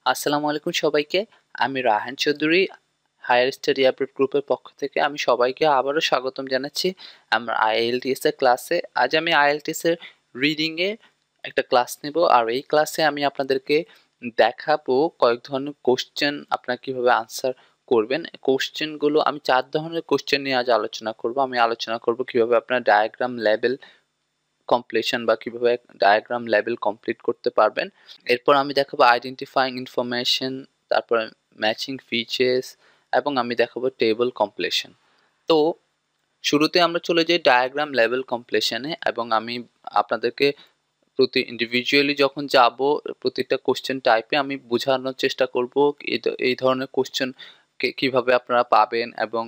আসসালামু আলাইকুম সবাইকে। আমি Raihan Chowdhury, higher study update গ্রুপের পক্ষ থেকে আমি সবাইকে আবারও স্বাগতম জানাচ্ছি আমার আইএলটিএস এর ক্লাসে। আজ আমি আইএলটিএস এর রিডিং এ একটা ক্লাস নেব, আর এই ক্লাসে আমি আপনাদেরকে দেখাবো কয়েক ধরনের কোশ্চেন আপনারা কিভাবে আনসার করবেন। কোশ্চেনগুলো আমি 4 ধরনের কোশ্চেন নিয়ে আজ আলোচনা করব। আমি আলোচনা করব কিভাবে আপনারা ডায়াগ্রাম লেভেল কমপ্লিশন বা কিভাবে ডায়াগ্রাম লেভেল কমপ্লিট করতে পারবেন। এরপর আমি দেখাবো আইডেন্টিফাইং ইনফরমেশন, তারপর ম্যাচিং ফিচার্স, এবং আমি দেখাবো টেবল কমপ্লিশন। তো শুরুতে আমরা চলে যাই ডায়াগ্রাম লেভেল কমপ্লিশনে, এবং আমি আপনাদেরকে প্রতি ইন্ডিভিজুয়ালি যখন যাব প্রতিটা কোশ্চেন টাইপে আমি বোঝানোর চেষ্টা করব এই ধরনের কোশ্চেন কিভাবে আপনারা পাবেন এবং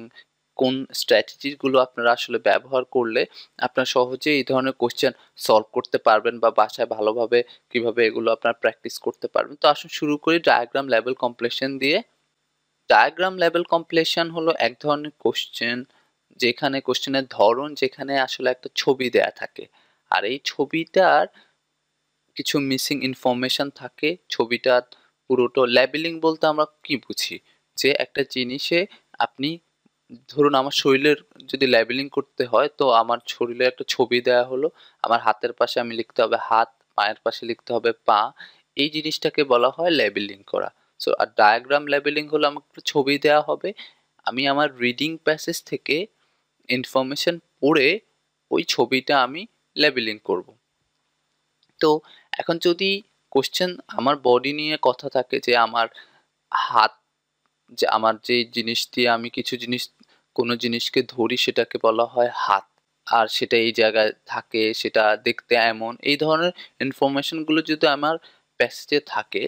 কোন স্ট্র্যাটেজিগুলো আপনারা আসলে ব্যবহার করলে আপনারা সহজেই এই ধরনের কোশ্চেন সলভ করতে পারবেন বা বাসায় ভালোভাবে কিভাবে এগুলো আপনারা প্র্যাকটিস করতে পারবেন। তো আসুন শুরু করি ডায়াগ্রাম লেভেল কমপ্লিশন দিয়ে। ডায়াগ্রাম লেভেল কমপ্লিশন হলো এক ধরনের কোশ্চেন যেখানে কোশ্চেনের ধরন যেখানে আসলে একটা ছবি দেয়া থাকে, আর এই ছবিটার কিছু মিসিং ইনফরমেশন থাকে। ছবিটার পুরোটা লেবেলিং বলতে আমরা কি বুঝি, যে একটা জিনিসে আপনি ধরুন আমার শরীরের যদি লেবেলিং করতে হয়, তো আমার শরীরে একটা ছবি দেওয়া হলো, আমার হাতের পাশে আমি লিখতে হবে হাত, পায়ের পাশে লিখতে হবে পা। এই জিনিসটাকে বলা হয় লেবেলিং করা। সো আর ডায়াগ্রাম লেবেলিং হলো আমাকে একটা ছবি দেওয়া হবে, আমি আমার রিডিং প্যাসেজ থেকে ইনফরমেশন পড়ে ওই ছবিটা আমি লেবেলিং করব। তো এখন যদি কোশ্চেন আমার বডি নিয়ে কথা থাকে, যে আমার হাত, যে আমার যে জিনিস দিয়ে আমি কিছু জিনিস কোনো জিনিসকে ধরি সেটাকে বলা হয় হাত, আর সেটা এই জায়গায় থাকে, সেটা দেখতে এমন, এই ধরনের ইনফরমেশনগুলো যদি আমার প্যাসেজে থাকে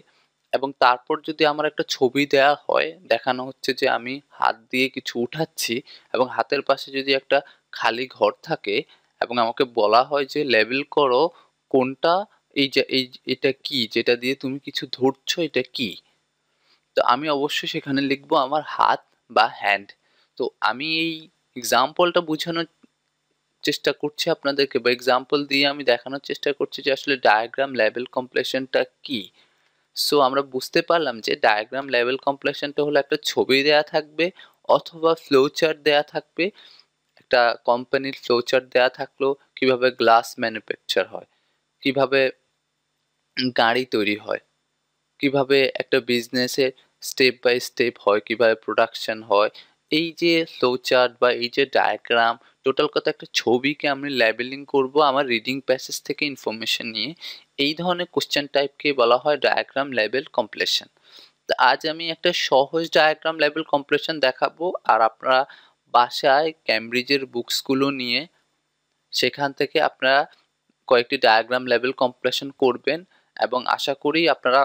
এবং তারপর যদি আমার একটা ছবি দেয়া হয়, দেখানো হচ্ছে যে আমি হাত দিয়ে কিছু উঠাচ্ছি এবং হাতের পাশে যদি একটা খালি ঘর থাকে এবং আমাকে বলা হয় যে লেবেল করো কোনটা, এই যে এটা কি, যেটা দিয়ে তুমি কিছু ধরছো, এটা কি। তো আমি অবশ্যই সেখানে লিখবো আমার হাত বা হ্যান্ড। তো আমি এই এক্সাম্পলটা বোঝানোর চেষ্টা করছি আপনাদেরকে, বা এক্সাম্পল দিয়ে আমি দেখানোর চেষ্টা করছি যে আসলে ডায়াগ্রাম লেভেল কমপ্লিশনটা কি। সো আমরা বুঝতে পারলাম যে ডায়াগ্রাম লেভেল কমপ্লিশনটা হলো একটা ছবি দেয়া থাকবে অথবা ফ্লো চার্ট দেয়া থাকবে। একটা কোম্পানির ফ্লো চার্ট দেয়া থাকলো কিভাবে গ্লাস ম্যানুফ্যাকচার হয়, কিভাবে গাড়ি তৈরি হয়, কিভাবে একটা বিজনেসের স্টেপ বাই স্টেপ হয়, কিভাবে প্রোডাকশন হয়। এই যে ফ্লো চার্ট বা এই যে ডায়াগ্রাম, টোটাল কথা একটা ছবিকে আমি লেবেলিং করব আমার রিডিং প্যাসেজ থেকে ইনফরমেশন নিয়ে। এই ধরনের কোশ্চেন টাইপকে বলা হয় ডায়াগ্রাম লেভেল কমপ্লিশন। তো আজ আমি একটা সহজ ডায়াগ্রাম লেভেল কমপ্লিশন দেখাবো, আর আপনারা বাসায় ক্যামব্রিজের বুকসগুলো নিয়ে সেখান থেকে আপনারা কয়েকটি ডায়াগ্রাম লেভেল কমপ্লিশন করবেন, এবং আশা করি আপনারা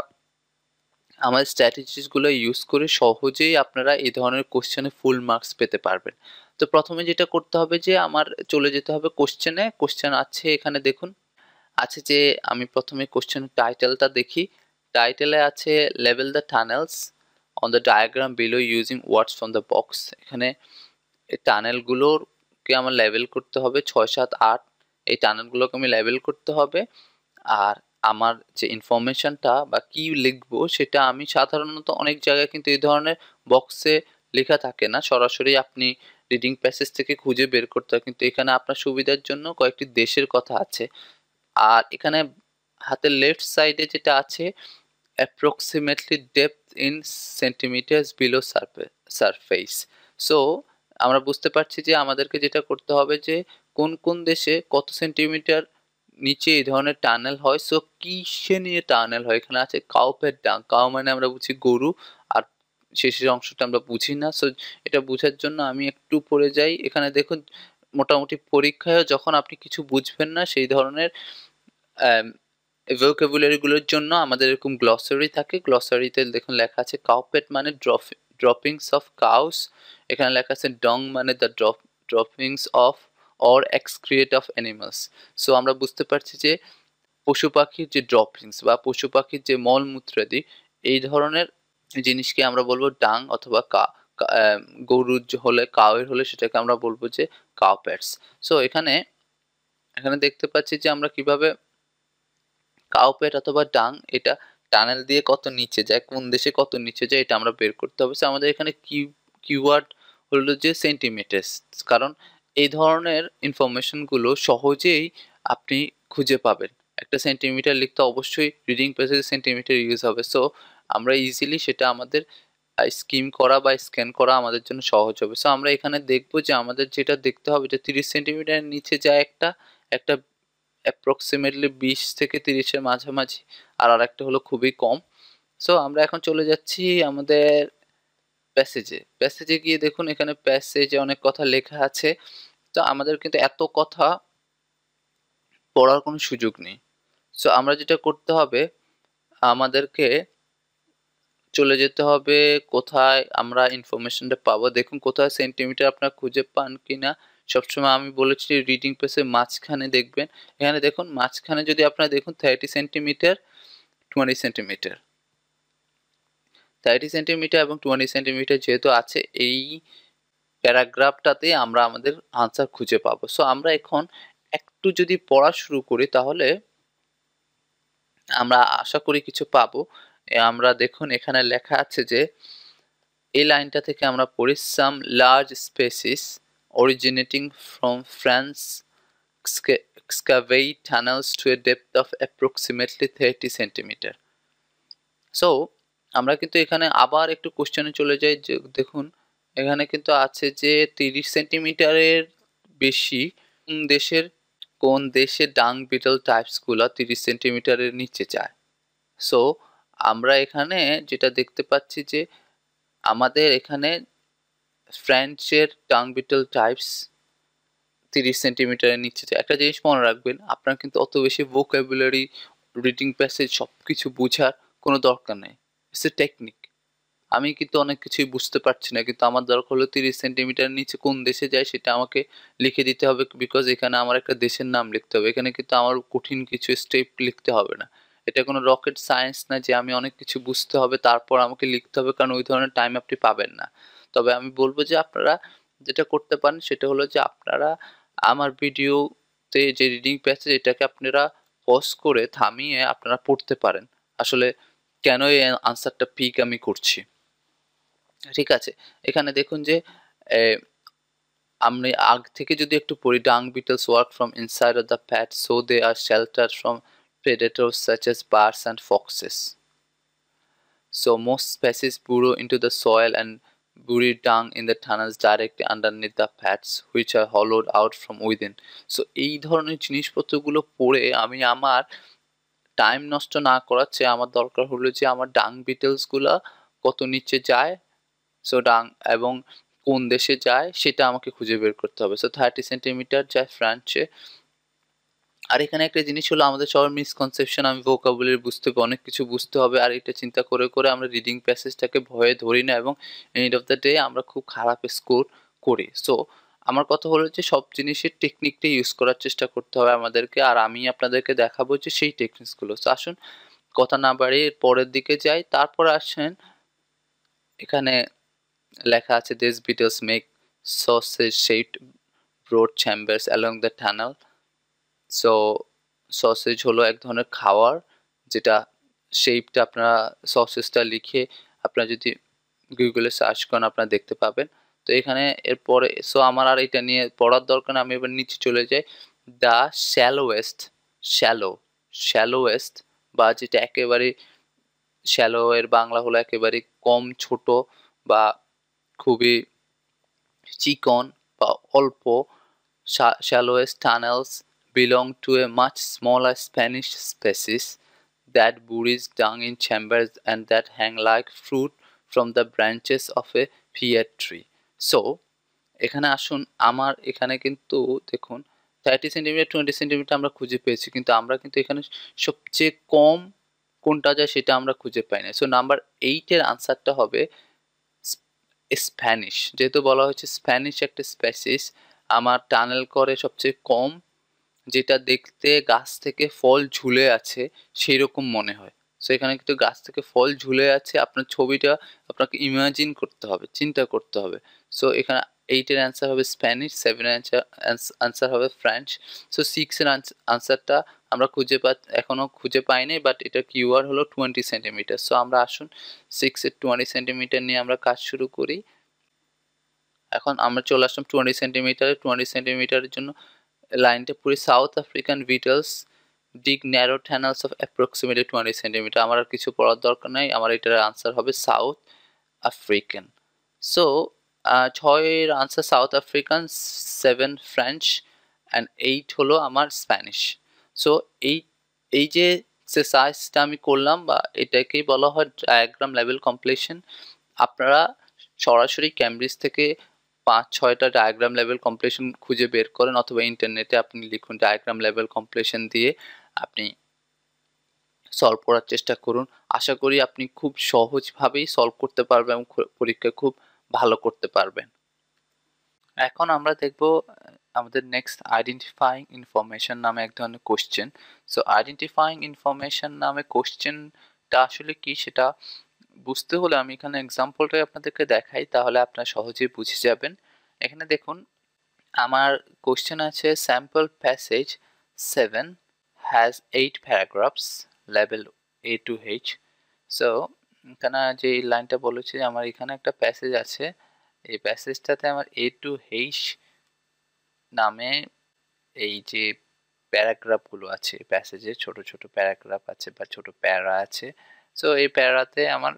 আমার স্ট্র্যাটেজিসগুলো ইউজ করে সহজেই আপনারা এই ধরনের কোশ্চেনে ফুল মার্কস পেতে পারবেন। তো প্রথমে যেটা করতে হবে যে আমার চলে যেতে হবে কোশ্চেনে। কোশ্চেন আছে এখানে দেখুন, আছে যে আমি প্রথমে কোশ্চেনের টাইটেলটা দেখি। টাইটেলে আছে level the tunnels on the diagram below using words from the box. এখানে এই টানেলগুলোকে আমার লেভেল করতে হবে 6, 7, 8। এই টানেলগুলোকে আমি লেভেল করতে হবে। আর আমার যে ইনফরমেশনটা বা কি লিখবো সেটা আমি সাধারণত অনেক জায়গায় কিন্তু এই ধরনের বক্সে লেখা থাকে না, সরাসরি আপনি রিডিং প্যাসেজ থেকে খুঁজে বের করতে হয়, কিন্তু এখানে আপনার সুবিধার জন্য কয়েকটি দেশের কথা আছে। আর এখানে হাতের লেফট সাইডে যেটা আছে approximately depth in centimetres below surface. So আমরা বুঝতে পারছি যে আমাদেরকে যেটা করতে হবে যে কোন কোন দেশে কত সেন্টিমিটার নিচে এই ধরনের টানেল হয়। সো কিসে নিয়ে টানেল হয়, এখানে আছে কাউপের ডাং। কাউ মানে আমরা বুঝি গরু, আর শেষের অংশটা আমরা বুঝি না। সো এটা বোঝার জন্য আমি একটু পরে যাই। এখানে দেখুন মোটামুটি পরীক্ষায় যখন আপনি কিছু বুঝবেন না সেই ধরনের vocabulary গুলোর জন্য আমাদের এরকম গ্লসারি থাকে। গ্লসারিতে দেখুন লেখা আছে কাউপেট মানে ড্রপিংস অফ কাউস। এখানে লেখা আছে ডং মানে the droppings of or excreta of animals. So আমরা বুঝতে পারছি যে পশু পাখির যে ড্রপিংস বা পশু পাখির যে মলমূত্রাদি, এই ধরনের জিনিসকে আমরা বলবো ডাং, অথবা গরুর হলে কাউয়ের হলে সেটাকে আমরা বলবো যে কাউপ্যাটস। সো এখানে এখানে দেখতে পাচ্ছি যে আমরা কিভাবে কাউপেট অথবা ডাং এটা টানেল দিয়ে কত নিচে যায়, কোন দেশে কত নিচে যায়, এটা আমরা বের করতে হবে। সো আমাদের এখানে কিওয়ার্ড হলো যে সেন্টিমিটার, কারণ এই ধরনের ইনফরমেশনগুলো সহজেই আপনি খুঁজে পাবেন। একটা সেন্টিমিটার লিখতে অবশ্যই রিডিং প্যাসেজে সেন্টিমিটার ইউজ হবে। সো আমরা ইজিলি সেটা আমাদের স্কিম করা বা স্ক্যান করা আমাদের জন্য সহজ হবে। সো আমরা এখানে দেখবো যে আমাদের যেটা দেখতে হবে যে 30 সেন্টিমিটারের নিচে যায় একটা অ্যাপ্রক্সিমেটলি 20 থেকে 30-এর মাঝামাঝি, আর আরেকটা হলো খুবই কম। সো আমরা এখন চলে যাচ্ছি আমাদের প্যাসেজে গিয়ে দেখুন এখানে প্যাসেজে অনেক কথা লেখা আছে। তো আমাদের কিন্তু এত কথা পড়ার কোনো সুযোগ নেই। সো আমরা যেটা করতে হবে, আমাদেরকে চলে যেতে হবে কোথায় আমরা ইনফরমেশনটা পাবো। দেখুন কোথায় সেন্টিমিটার আপনারা খুঁজে পান কিনা। সবসময় আমি বলেছি রিডিং প্যাসের মাঝখানে দেখবেন। এখানে দেখুন মাঝখানে যদি আপনারা দেখুন 30 সেন্টিমিটার, 20 সেন্টিমিটার, 30 সেন্টিমিটার এবং 20 সেন্টিমিটার যেহেতু আছে, এই প্যারাগ্রাফটাতে আমরা আমাদের আনসার খুঁজে পাবো। সো আমরা এখন একটু যদি পড়া শুরু করি তাহলে আমরা আশা করি কিছু পাবো। আমরা দেখুন এখানে লেখা আছে যে এই লাইনটা থেকে আমরা পড়ি, some large species originating from France excavate tunnels to a depth of approximately 30 centimeter. So আমরা কিন্তু এখানে আবার একটু কোশ্চেনে চলে যাই যে দেখুন এখানে কিন্তু আছে যে 30 সেন্টিমিটারের বেশি কোন দেশের ডাং বিটল টাইপসগুলো 30 সেন্টিমিটারের নিচে যায়। সো আমরা এখানে যেটা দেখতে পাচ্ছি যে আমাদের এখানে ফ্রেঞ্চের ডাং বিটল টাইপস 30 সেন্টিমিটারের নিচে যায়। একটা জিনিস মনে রাখবেন, আপনার কিন্তু অত বেশি ভোকাবুলারি, রিডিং প্যাসেজ সব কিছু বোঝার কোনো দরকার নেই। It's a technique. আমি কিন্তু অনেক কিছুই বুঝতে পারছি না, কিন্তু আমার দরকার হলো 30 সেন্টিমিটার নিচে কোন দেশে যায় সেটা আমাকে লিখে দিতে হবে, বিকজ এখানে আমার একটা দেশের নাম লিখতে হবে। এখানে কিন্তু আমার কঠিন কিছু স্টেপ লিখতে হবে না। এটা কোনো রকেট সায়েন্স না যে আমি অনেক কিছু বুঝতে হবে তারপর আমাকে লিখতে হবে, কারণ ওই ধরনের টাইম আপনি পাবেন না। তবে আমি বলবো যে আপনারা যেটা করতে পারেন সেটা হলো যে আপনারা আমার ভিডিওতে যে রিডিং প্যাসেজ এটাকে আপনারা পজ করে থামিয়ে আপনারা পড়তে পারেন আসলে কেন এই আনসারটা পিক আমি করছি। ঠিক আছে, এখানে দেখুন যে আমি আগ থেকে যদি একটু পড়ি, dung beetles work from inside of the pat so they are shelter from predators such as bears and foxes. So most species burrow into the soil and bury dung in the tunnels directly underneath the pads which are hollowed out from within. So এই ধরনের জিনিসপত্রগুলো পড়ে আমি আমার time নষ্ট না করার চেয়ে আমার দরকার হলো যে আমার ডাং বিটলসগুলো কত নিচে যায়, সো ডাং এবং কোন দেশে যায় সেটা আমাকে খুঁজে বের করতে হবে। সো 30 সেন্টিমিটার যায় ফ্রান্সে। আর এখানে একটা জিনিস হলো আমাদের সবার মিসকনসেপশন, আমি ভোকাবুলারি বুঝতে হবে, অনেক কিছু বুঝতে হবে, আর এটা চিন্তা করে করে আমরা রিডিং প্যাসেজটাকে ভয়ে ধরি না এবং এন্ড অফ দ্য ডে আমরা খুব খারাপ স্কোর করি। সো আমার কথা হলো যে সব জিনিসের টেকনিকটা ইউজ করার চেষ্টা করতে হবে আমাদেরকে, আর আমি আপনাদেরকে দেখাবো যে সেই টেকনিকসগুলো। সো আসুন কথা না বাড়িয়ে পরের দিকে যাই। তারপর আসেন এখানে লেখা আছে this beetles make sausage shaped brood chambers along the tunnel. So sausage হলো এক ধরনের খাওয়ার যেটা শেপটা আপনারা সসেজটা লিখে আপনারা যদি গুগলে সার্চ করেন আপনারা দেখতে পাবেন। তো এখানে এরপরে সো আমার আর এটা নিয়ে পড়ার দরকার না, আমি এবার নিচে চলে যাই। দ্য শ্যালোয়েস্ট বা যেটা একেবারে শ্যালো এর বাংলা হলো একেবারে কম ছোট বা খুবই চিকন বা অল্প, shallowest tunnels belong to a much smaller Spanish species that buries dung in chambers and that hang like fruit from the branches of a pear tree. So এখানে আসুন, আমার এখানে কিন্তু দেখুন 30 সেন্টিমিটার 20 সেন্টিমিটার আমরা খুঁজে পেয়েছি, কিন্তু আমরা কিন্তু এখানে সবচেয়ে কম কোনটা যায় সেটা আমরা খুঁজে পাই না। সো নাম্বার 8 এর আনসারটা হবে স্প্যানিশ। যেহেতু বলা হয়েছে স্প্যানিশ একটা স্পেসিস আমার টানেল করে সবচেয়ে কম, যেটা দেখতে গাছ থেকে ফল ঝুলে আছে সেই রকম মনে হয়। সো এখানে কিন্তু গাছ থেকে ফল ঝুলে আছে, আপনার ছবিটা আপনাকে ইমাজিন করতে হবে, চিন্তা করতে হবে। সো এখানে 8 এর অ্যান্সার হবে স্প্যানিশ, 7 এর অ্যান্সার হবে ফ্রেঞ্চ। সো 6 এর আনসারটা আমরা এখনো খুঁজে পাইনি, বাট এটা কিওয়ার্ড হলো 20 সেন্টিমিটার। সো আমরা আসুন 6 এর 20 সেন্টিমিটার নিয়ে আমরা কাজ শুরু করি। এখন আমরা চলে আসলাম 20 সেন্টিমিটারে। 20 সেন্টিমিটারের জন্য লাইনটা পুরো south African Beatles dig narrow channels of approximately 20 centimetre. আমার আর কিছু পড়ার দরকার নাই, আমার এটার আনসার হবে সাউথ আফ্রিকান। সো 6 এর answer south African, 7 French and 8 হলো আমার স্প্যানিশ। সো এই এই যে এক্সারসাইজটা আমি করলাম, বা এটাকেই বলা হয় ডায়াগ্রাম লেভেল কমপ্লিশন। আপনারা সরাসরি ক্যামব্রিজ থেকে 5-6টা ডায়াগ্রাম লেভেল কমপ্লিশন খুঁজে বের করেন, অথবা ইন্টারনেটে আপনি লিখুন ডায়াগ্রাম লেভেল কমপ্লিশন দিয়ে আপনি সলভ করার চেষ্টা করুন। আশা করি আপনি খুব সহজভাবেই সলভ করতে পারবেন এবং পরীক্ষায় খুব ভালো করতে পারবেন। এখন আমরা দেখব আমাদের নেক্সট আইডেন্টিফাইং ইনফরমেশন নামে এক ধরনের কোশ্চেন। সো আইডেন্টিফাইং ইনফরমেশন নামে কোশ্চেনটা আসলে কি সেটা বুঝতে হলে আমি এখানে এক্সাম্পলটাই আপনাদেরকে দেখাই, তাহলে আপনারা সহজেই বুঝে যাবেন। এখানে দেখুন আমার কোশ্চেন আছে sample passage 7 has 8 paragraphs level A to H। So এখানে যে লাইনটা বলেছে, আমার এখানে একটা প্যাসেজ আছে, এই প্যাসেজটাতে আমার A to H নামে এই যে প্যারাগ্রাফগুলো আছে, প্যাসেজে ছোট ছোট প্যারাগ্রাফ আছে বা ছোট প্যারা আছে। সো এই প্যারাতে আমার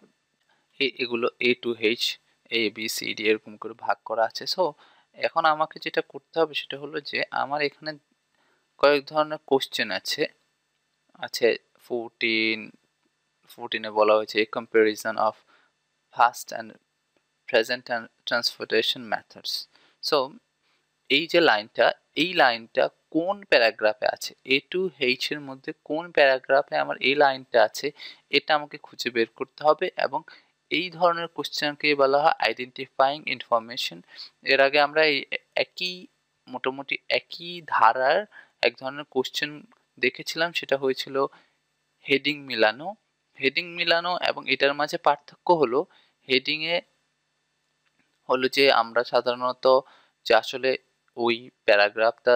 এগুলো A to H, A B C D এরকম করে ভাগ করা আছে। সো এখন আমাকে যেটা করতে হবে সেটা হলো যে আমার এখানে কয়েক ধরনের কোশ্চেন আছে। 14 বলা হয়েছে a comparison of fast and present and transportation methods. So এই যে লাইনটা, এই লাইনটা কোন প্যারাগ্রাফে আছে, A to H এর মধ্যে কোন প্যারাগ্রাফে আমার এই লাইনটা আছে, এটা আমাকে খুঁজে বের করতে হবে। এবং এই ধরনের কোশ্চেনকে বলা হয় আইডেন্টিফাইং ইনফরমেশন। এর আগে আমরা এই মোটামুটি একই ধারার এক ধরনের কোশ্চেন দেখেছিলাম, সেটা হয়েছিল হেডিং মিলানো। এবং এটার মাঝে পার্থক্য হলো, হেডিংয়ে হলো যে আমরা সাধারণত যে আসলে ওই প্যারাগ্রাফটা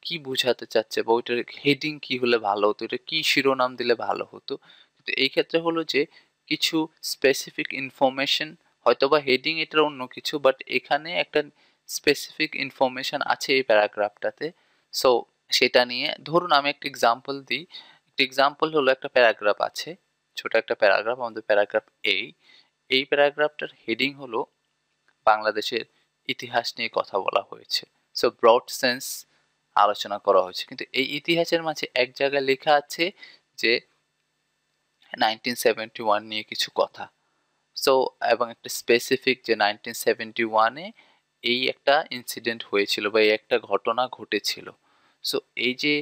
কি বোঝাতে চাচ্ছে বা ওইটার হেডিং কি হলে ভালো হতো, এটা কি শিরোনাম দিলে ভালো হতো। কিন্তু এই ক্ষেত্রে হলো যে কিছু স্পেসিফিক ইনফরমেশন, হয়তোবা হেডিং এটার অন্য কিছু, বাট এখানে একটা স্পেসিফিক ইনফরমেশন আছে এই প্যারাগ্রাফটাতে। সো সেটা নিয়ে ধরুন আমি একটা এক্সাম্পল দিই। একটা এক্সাম্পল হলো একটা প্যারাগ্রাফ আছে, ছোট একটা প্যারাগ্রাফ, আমাদের প্যারাগ্রাফ এই প্যারাগ্রাফটার হেডিং হলো বাংলাদেশের ইতিহাস নিয়ে কথা বলা হয়েছে। সো ব্রড সেন্স আলোচনা করা হয়েছে, কিন্তু এই ইতিহাসের মাঝে এক জায়গায় লেখা আছে যে 1971 নিয়ে কিছু কথা। সো এবং একটা স্পেসিফিক যে 1971-এ এই একটা ইনসিডেন্ট হয়েছিল বা এই একটা ঘটনা ঘটেছিল। সো এই যে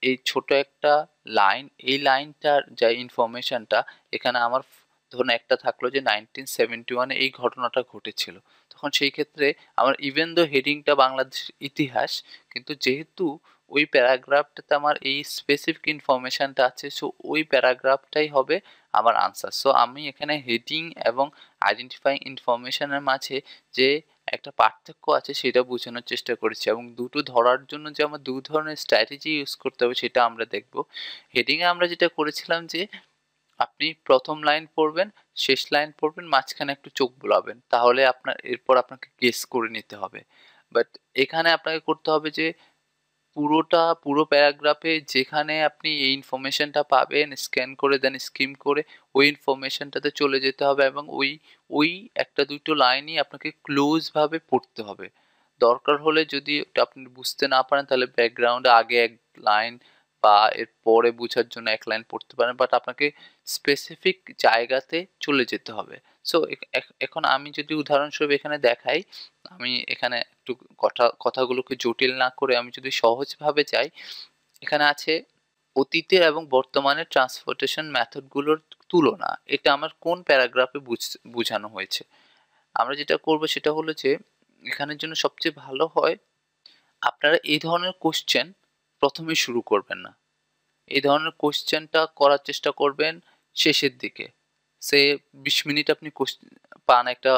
এই ছোট একটা লাইন, এই লাইনটার যা ইনফরমেশনটা এখানে আমার ধরুন একটা থাকলো যে 1971-এ এই ঘটনাটা ঘটেছিল, তখন সেই ক্ষেত্রে আমার ইভেন দো হেডিংটা বাংলাদেশের ইতিহাস, কিন্তু যেহেতু ওই প্যারাগ্রাফটাতে আমার এই স্পেসিফিক ইনফরমেশনটা আছে, সো ওই প্যারাগ্রাফটাই হবে আমার আনসার। সো আমি এখানে হেডিং এবং আইডেন্টিফাইং ইনফরমেশনের মাঝে যে একটা পার্থক্য আছে সেটা বোঝানোর চেষ্টা করেছি, এবং দুটো ধরার জন্য যে আমার দু ধরনের স্ট্র্যাটেজি ইউজ করতে হবে সেটা আমরা দেখব। হেডিংয়ে আমরা যেটা করেছিলাম যে আপনি প্রথম লাইন পড়বেন, শেষ লাইন পড়বেন, মাঝখানে একটু চোখ বুলাবেন, তাহলে এরপর আপনাকে গেস করে নিতে হবে। বাট এখানে আপনাকে করতে হবে যে পুরো প্যারাগ্রাফে যেখানে আপনি এই ইনফরমেশনটা পাবেন, স্ক্যান করে দেন স্কিম করে ওই ইনফরমেশনটাতে চলে যেতে হবে, এবং ওই একটা দুটো লাইনই আপনাকে ক্লোজভাবে পড়তে হবে। দরকার হলে যদি ওটা আপনি বুঝতে না পারেন তাহলে ব্যাকগ্রাউন্ডে আগে এক লাইন বা এর পরে বোঝার জন্য এক লাইন পড়তে পারেন, বাট আপনাকে স্পেসিফিক জায়গাতে চলে যেতে হবে। সো এখন আমি যদি উদাহরণস্বরূপ এখানে দেখাই, আমি এখানে একটু কথাগুলোকে জটিল না করে আমি যদি সহজভাবে যাই, এখানে আছে অতীতের এবং বর্তমানের ট্রান্সপোর্টেশন মেথডগুলোর তুলনা। এটা আমার কোন প্যারাগ্রাফে বোঝানো হয়েছে। আমরা যেটা করব সেটা হলো যে এখানের জন্য সবচেয়ে ভালো হয় আপনারা এই ধরনের কোশ্চেন প্রথমে শুরু করবেন না। এই ধরনের কোশ্চেনটা করার চেষ্টা করবেন শেষের দিকে সে 20 মিনিট আপনি পান একটা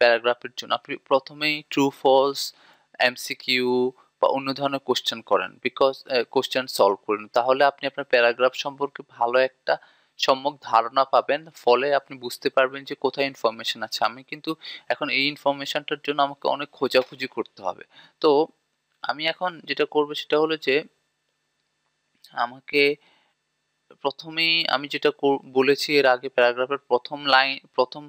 প্যারাগ্রাফের জন্য, আপনি প্রথমেই ট্রু ফলস, এমসিকিউ বা অন্য ধরনের কোশ্চেন করেন, বিকজ কোশ্চেন সলভ করেন, তাহলে আপনি আপনার প্যারাগ্রাফ সম্পর্কে ভালো একটা সম্যক ধারণা পাবেন, ফলে আপনি বুঝতে পারবেন যে কোথায় ইনফরমেশন আছে। আমি কিন্তু এখন এই ইনফরমেশনটার জন্য আমাকে অনেক খোঁজাখুঁজি করতে হবে। তো আমি এখন যেটা করবো সেটা হলো যে আমাকে প্রথমেই আমি যেটা বলেছি এর আগে, প্যারাগ্রাফের প্রথম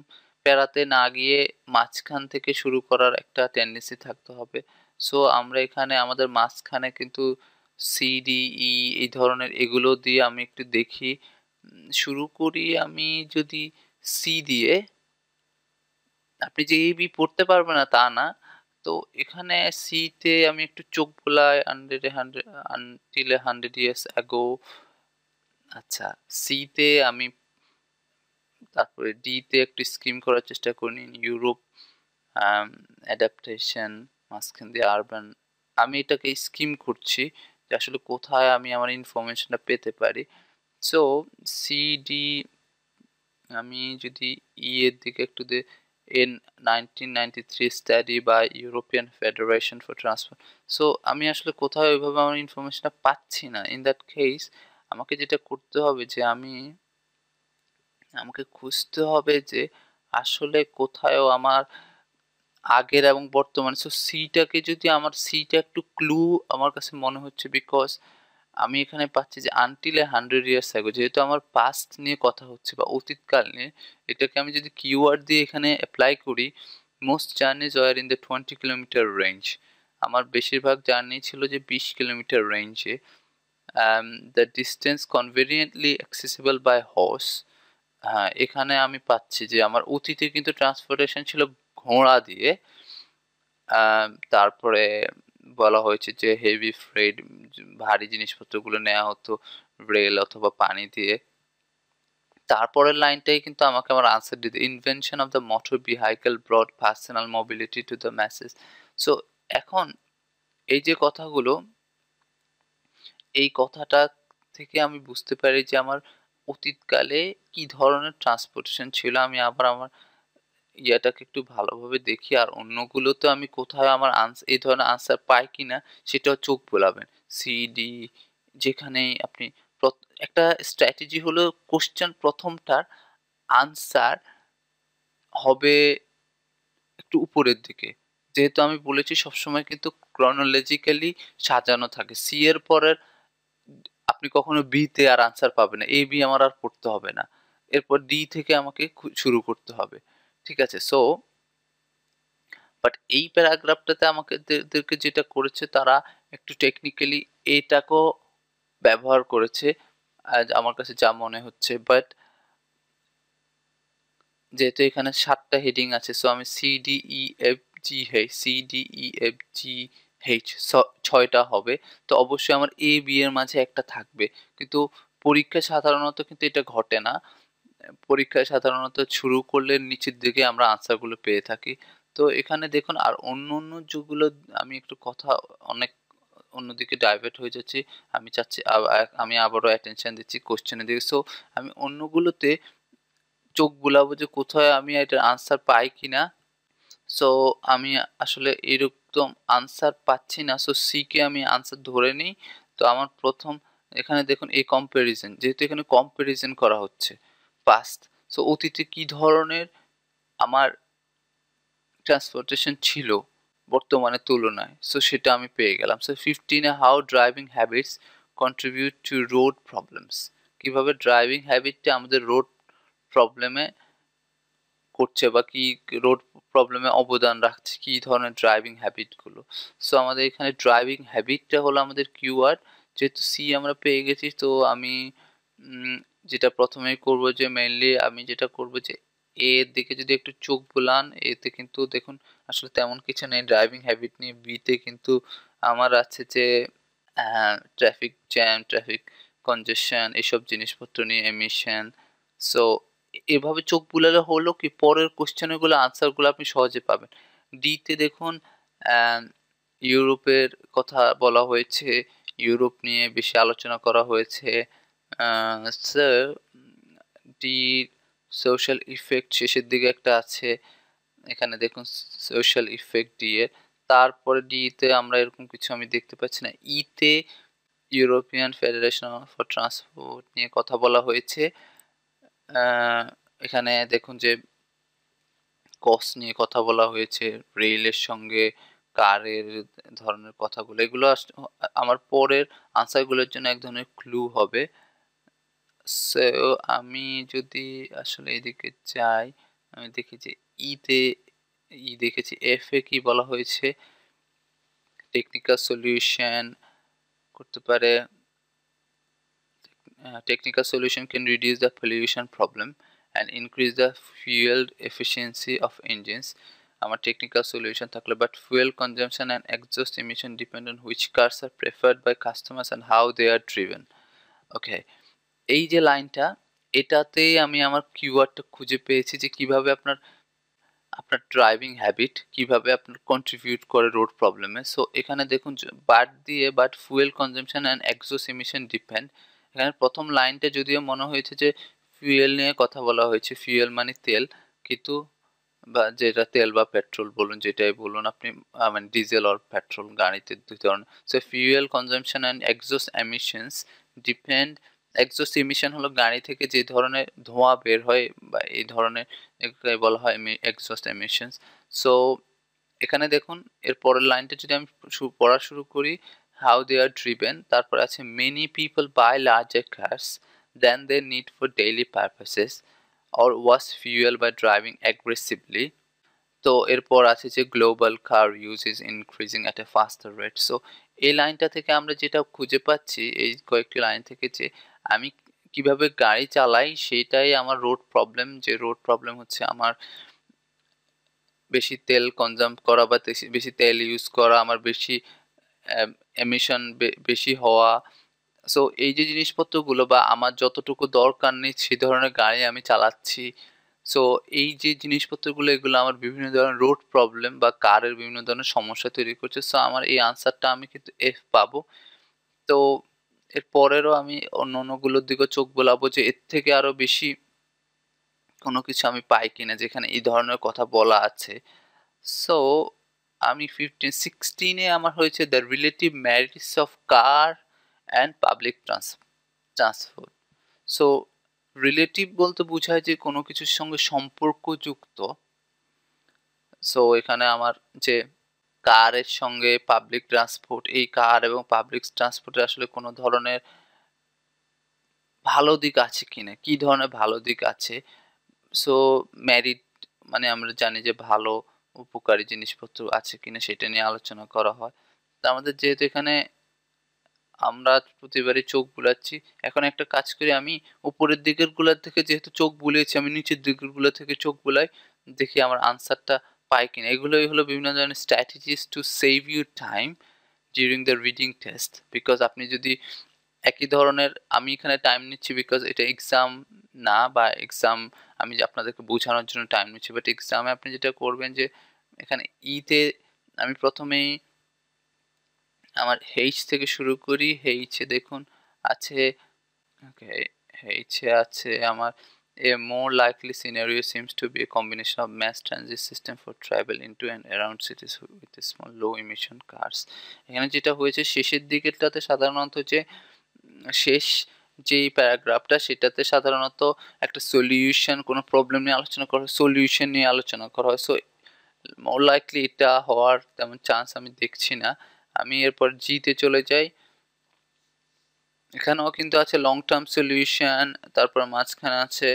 প্যারাতে না গিয়ে মাঝখান থেকে শুরু করার একটা টেন্ডেন্সি থাকতে হবে। সো আমরা এখানে আমাদের মাঝখানে কিন্তু সি ডি ই এই ধরনের এগুলো দিয়ে আমি একটু দেখি। শুরু করি আমি যদি সি দিয়ে। আপনি যে এ বি পড়তে পারবেন না তা না। তো এখানে সি তে আমি একটু চোখ বুলাই, আনটিল 100 ইয়ার্স অ্যাগো। আচ্ছা, সি তে আমি, তারপরে ডি তে একটু স্কিম করার চেষ্টা করি, ইউরোপ অ্যাডাপ্টেশন, মাঝখান দিয়ে আরবান। আমি এটাকে স্কিম করছি যে আসলে কোথায় আমি আমার ইনফরমেশনটা পেতে পারি। সো সি ডি, আমি যদি ই এর দিকে একটু in 1993 study by European Federation for Transport. So আমি আসলে কোথাও ওইভাবে আমার ইনফরমেশনটা পাচ্ছি না। ইন দ্যাট কেস আমাকে যেটা করতে হবে যে আমাকে খুঁজতে হবে যে আসলে কোথাও আমার আগের এবং বর্তমানে, সো সিটাকে যদি আমার সিটা একটু ক্লু আমার কাছে মনে হচ্ছে, বিকজ আমি এখানে পাচ্ছি যে আনটিল 100 ইয়ার্স অ্যাগো, যেহেতু আমার পাস্ট নিয়ে কথা হচ্ছে বা অতীতকাল নিয়ে, এটাকে আমি যদি কিওয়ার্ড দিয়ে এখানে অ্যাপ্লাই করি, most journeys were in the 20 kilometre range, আমার বেশিরভাগ জার্নি ছিল যে 20 কিলোমিটার রেঞ্জে। The distance conveniently accessible by horse. হ্যাঁ, এখানে আমি পাচ্ছি যে আমার অতীতে কিন্তু ট্রান্সপোর্টেশন ছিল ঘোড়া দিয়ে। তারপরে বলা হয়েছে যে হেভি ফ্রেড, ভারী জিনিসপত্রগুলো নেওয়া হতো রেল অথবা পানি দিয়ে। তারপরের লাইনটাই কিন্তু আমাকে আমার আনসার দিতে, invention of the motor vehicle brought personal mobility to the masses. So এখন এই যে কথাগুলো, এই কথাটা থেকে আমি বুঝতে পারি যে আমার অতীতকালে কি ধরনের ট্রান্সপোর্টেশন ছিল। আমি আবার আমার ইয়াটাকে একটু ভালোভাবে দেখি, আর অন্যগুলোতে আমি কোথায় আমার এই ধরনের আনসার পাই কিনা সেটাও চোখ বোলাবেন। সিডি, যেখানেই আপনি একটা স্ট্র্যাটেজি হলো কোশ্চেন প্রথমটার আনসার হবে একটু উপরের দিকে, যেহেতু আমি বলেছি সবসময় কিন্তু ক্রনোলজিক্যালি সাজানো থাকে। সি এর পরের আপনি কখনো বি তে আর আনসার পাবেন না, এ বি আমার আর পড়তে হবে না, এরপর ডি থেকে আমাকে শুরু করতে হবে। ঠিক আছে, সো বাট এই প্যারাগ্রাফটাতে আমাদেরকে যেটা করেছে তারা একটু টেকনিক্যালি এটাকেও ব্যবহার করেছে আমার কাছে যা মনে হচ্ছে। বাট যেহেতু এখানে 7টা হেডিং আছে, সো আমি C D E F G H, C D E F G H 6টা হবে। তো অবশ্যই আমার এ বি এর মাঝে একটা থাকবে, কিন্তু পরীক্ষায় সাধারণত কিন্তু এটা ঘটে না। পরীক্ষায় সাধারণত শুরু করলে নিচের দিকে আমরা আনসারগুলো পেয়ে থাকি। তো এখানে দেখুন, আর অন্য যেগুলো, আমি একটু কথা অনেক অন্যদিকে ডাইভার্ট হয়ে যাচ্ছি। আমি চাচ্ছি আমি আবারও অ্যাটেনশন দিচ্ছি কোশ্চেনের দিকে। সো আমি অন্যগুলোতে চোখ বুলাবো যে কোথায় আমি এটার আনসার পাই কিনা। সো আমি আসলে এরকম আনসার পাচ্ছি না, সো সি কে আমি আনসার ধরে নিই। তো আমার প্রথম এখানে দেখুন এই কম্প্যারিজন, যেহেতু এখানে কম্প্যারিজন করা হচ্ছে পাস্ট, সো অতীতে কি ধরনের আমার ট্রান্সপোর্টেশন ছিল বর্তমানের তুলনায়, সো সেটা আমি পেয়ে গেলাম। So 15 how driving habits contribute to road problems, কিভাবে ড্রাইভিং হ্যাবিটটা আমাদের রোড প্রবলেমে করছে বা কি রোড প্রবলেমে অবদান রাখছে, কি ধরনের ড্রাইভিং হ্যাবিটগুলো। সো আমাদের এখানে ড্রাইভিং হ্যাবিটটা হলো আমাদের কিওয়ার্ড, যেহেতু সি আমরা পেয়ে গেছি। তো আমি যেটা প্রথমেই করব যে মেইনলি আমি যেটা করব যে এর দিকে যদি একটু চোখ বুলান, এতে কিন্তু দেখুন আসলে তেমন কিছু নেই ড্রাইভিং হ্যাবিট নিয়ে। বিতে কিন্তু আমার আছে যে ট্রাফিক জ্যাম, ট্রাফিক কনজেশন, এসব জিনিসপত্র নিয়ে, এমিশন। সো এভাবে চোখ বুলালে হলো কি পরের কোশ্চেনগুলো আনসারগুলো আপনি সহজে পাবেন। ডিতে দেখুন ইউরোপের কথা বলা হয়েছে, ইউরোপ নিয়ে বেশি আলোচনা করা হয়েছে। স্যার ডি সোশ্যাল ইফেক্ট শেষের দিকে একটা আছে, এখানে দেখুন সোশ্যাল ইফেক্ট ডি এর। তারপরে ডিতে আমরা এরকম কিছু আমি দেখতে পাচ্ছি না। ইতে ইউরোপিয়ান ফেডারেশন ফর ট্রান্সপোর্ট নিয়ে কথা বলা হয়েছে। এখানে দেখুন যে কস্ট নিয়ে কথা বলা হয়েছে, রেলের সঙ্গে কারের ধরনের কথাগুলো, এগুলো আমার পরের আনসারগুলোর জন্য এক ধরনের ক্লু হবে। সো আমি যদি আসলে এদিকে যাই, আমি দেখি যে ইতে দেখেছি, এফ এ কি বলা হয়েছে, টেকনিক্যাল সলিউশন করতে পারে, technical solution can reduce the pollution problem and increase the fuel efficiency of engines. আমার টেকনিক্যাল সলিউশন থাকলে, but fuel consumption and exhaust emission depend on which cars are preferred by customers and how they are driven. Okay, এই যে লাইনটা, এটাতেই আমি আমার কিওয়ার্ডটা খুঁজে পেয়েছি যে কিভাবে আপনার ড্রাইভিং হ্যাবিট কিভাবে আপনার কন্ট্রিবিউট করে রোড প্রবলেমে। সো এখানে দেখুন but fuel consumption and exhaust emission depend, এখানে প্রথম লাইনটা যদিও মনে হয়েছে যে ফুয়েল নিয়ে কথা বলা হয়েছে, ফুয়েল মানে তেল, কিন্তু বা যেটা তেল বা পেট্রোল বলুন, যেটাই বলুন আপনি, মানে ডিজেল আর পেট্রোল গাড়িতে দুই ধরনের। So fuel consumption and exhaust emissions depend. Exhaust emission হলো গাড়ি থেকে যে ধরনের ধোঁয়া বের হয় বা এই ধরনের, এটাকে বলা হয় এক্সজস্ট এমিশনস। সো এখানে দেখুন এর পরের লাইনটা যদি আমি পড়া শুরু করি, হাউ দে আর ড্রিভেন, তারপর আছে many people buy larger cars than they need for daily purposes or was fuel by driving aggressively. তো এরপর আছে যে global car use is increasing at a ফাস্টার rate. So এই লাইনটা থেকে আমরা যেটা খুঁজে পাচ্ছি এই কয়েকটি লাইন থেকে, যে আমি কিভাবে গাড়ি চালাই সেটাই আমার রোড প্রবলেম, যে রোড প্রবলেম হচ্ছে আমার বেশি তেল কনজাম করা বা বেশি তেল ইউজ করা, আমার বেশি এমিশন বেশি হওয়া। সো এই যে জিনিসপত্রগুলো বা আমার যতটুকু দরকার নেই সেই ধরনের গাড়ি আমি চালাচ্ছি। সো এই যে জিনিসপত্রগুলো, এগুলো আমার বিভিন্ন ধরনের রোড প্রবলেম বা কারের বিভিন্ন ধরনের সমস্যা তৈরি করছে। সো আমার এই আনসারটা আমি কিন্তু এফ পাবো। তো এর পরেরও আমি অন্য অন্যগুলোর দিকে চোখ বোলাবো যে এর থেকে আরো বেশি কোনো কিছু আমি পাই কিনা যেখানে এই ধরনের কথা বলা আছে। সো আমি 16-এ আমার হয়েছে the relative merits of car and public transport. So relative বলতে বোঝায় যে কোনো কিছুর সঙ্গে সম্পর্কযুক্ত। সো এখানে আমার যে কারের সঙ্গে পাবলিক ট্রান্সপোর্ট, এই কার এবং পাবলিক ট্রান্সপোর্টে আসলে কোনো ধরনের ভালো দিক আছে কিনা, কি ধরনের ভালো দিক আছে। সো মেরিট মানে আমরা জানি যে ভালো উপকারী জিনিসপত্র আছে কিনা সেটা নিয়ে আলোচনা করা হয়। তো আমাদের যেহেতু এখানে আমরা প্রতিবারই চোখ বুলাচ্ছি, এখন একটা কাজ করি, আমি উপরের দিকের গুলার থেকে যেহেতু চোখ বুলিয়েছি, আমি নিচের দিকের গুলো থেকে চোখ বুলাই, দেখি আমার আনসারটা পাই কিনা। এগুলোই হলো বিভিন্ন ধরনের strategies to save you time during the reading test. Because আপনি যদি একই ধরনের, আমি এখানে টাইম নিচ্ছি বিকজ এটা এক্সাম না, বা এক্সাম আমি যে আপনাদেরকে বোঝানোর জন্য টাইম নিচ্ছি, বাট এক্সামে আপনি যেটা করবেন যে এখানে ইতে আমি প্রথমেই আমার হেইচ থেকে শুরু করি। হেইচে দেখুন আছে, ওকে, হেইচে আছে আমার a more likely scenario seems to be a combination of mass transit system for travel into and around cities with a small low emission cars. এখানে যেটা হয়েছে শেষের দিকেরটাতে সাধারণত যে শেষ যেই প্যারাগ্রাফটা সেটাতে সাধারণত একটা সলিউশন, কোনো প্রবলেম নিয়ে আলোচনা করা হয়, সলিউশন নিয়ে আলোচনা করা হয়। সো মোর লাইকলি এটা হওয়ার তেমন চান্স আমি দেখছি না। আমি এরপর জিতে চলে যাই, এখানেও কিন্তু আছে লং টার্ম সলিউশন, তারপর মাঝখানে আছে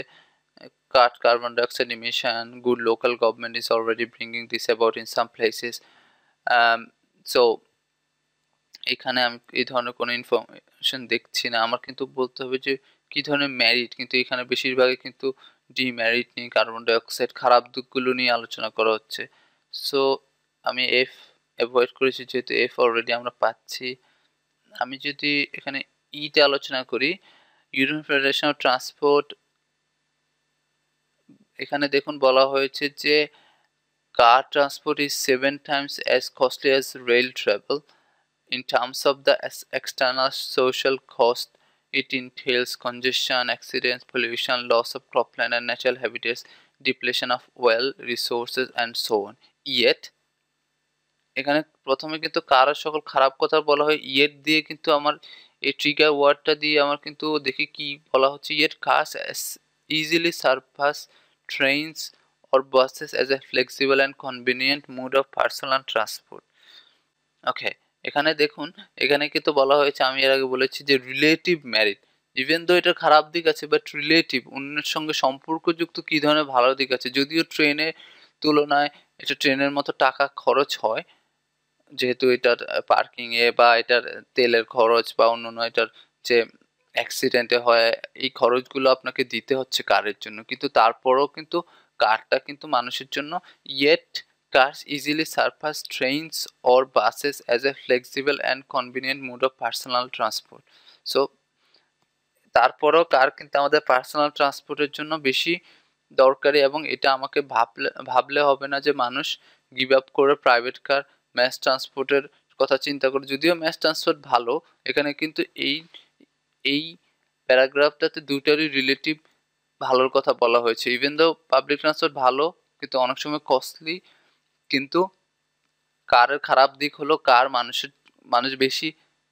cut carbon dioxide emission, good local government is already bringing this about in some places. So এখানে আমি এই ধরনের কোনো ইনফরমেশন দেখছি না। আমার কিন্তু বলতে হবে যে কী ধরনের মেরিট, কিন্তু এখানে বেশিরভাগই কিন্তু ডিমেরিট নিয়ে, কার্বন ডাইঅক্সাইড খারাপ দিকগুলো নিয়ে আলোচনা করা হচ্ছে। সো আমি এফ অ্যাভয়েড করেছি যেহেতু এফ অলরেডি আমরা পাচ্ছি। আমি যদি এখানে ইতে আলোচনা করি, ইউরোপিয়ান ফেডারেশন অফ ট্রান্সপোর্ট, এখানে দেখুন বলা হয়েছে যে car transport is 7 times as costly as rail travel in terms of the external social cost. It entails congestion, accidents, pollution, loss of cropland and natural habitats, depletion of well resources and so on. Yet এখানে প্রথমে কিন্তু কারোর সকল খারাপ কথা বলা হয় yet দিয়ে, কিন্তু আমার এই ট্রিগার ওয়ার্ডটা দিয়ে আমার কিন্তু দেখি কি বলা হচ্ছে, yet cars easily surpass trains or buses as a flexible and convenient mode of personal transport. ওকে, এখানে দেখুন, এখানে কিন্তু বলা হয়েছে, আমি এর আগে বলেছি যে রিলেটিভ মেরিট, ইভেন দো এটার খারাপ দিক আছে, বাট রিলেটিভ অন্যের সঙ্গে সম্পর্কযুক্ত কী ধরনের ভালো দিক আছে। যদিও ট্রেনের তুলনায় এটা ট্রেনের মতো টাকা খরচ হয়, যেহেতু এটার পার্কিংয়ে বা এটার তেলের খরচ বা অন্যান্য এটার যে অ্যাক্সিডেন্টে হয়, এই খরচগুলো আপনাকে দিতে হচ্ছে কারের জন্য, কিন্তু তারপরেও কিন্তু কারটা কিন্তু মানুষের জন্য yet cars easily surpass trains or buses as a flexible and convenient mode of personal transport. So তারপরেও কার কিন্তু আমাদের পার্সোনাল ট্রান্সপোর্টের জন্য বেশি দরকারি, এবং এটা আমাকে ভাবলে হবে না যে মানুষ গিভ আপ করে প্রাইভেট কার ম্যাস ট্রান্সপোর্টের কথা চিন্তা করে। যদিও ম্যাস ট্রান্সপোর্ট ভালো, এখানে কিন্তু এই প্যারাগ্রাফটাতে দুটারই রিলেটিভ ভালোর কথা বলা হয়েছে। ইভেন দো পাবলিক ট্রান্সপোর্ট ভালো, কিন্তু অনেক সময় কস্টলি, কিন্তু কারের খারাপ দিক হলো কার মানুষ বেশি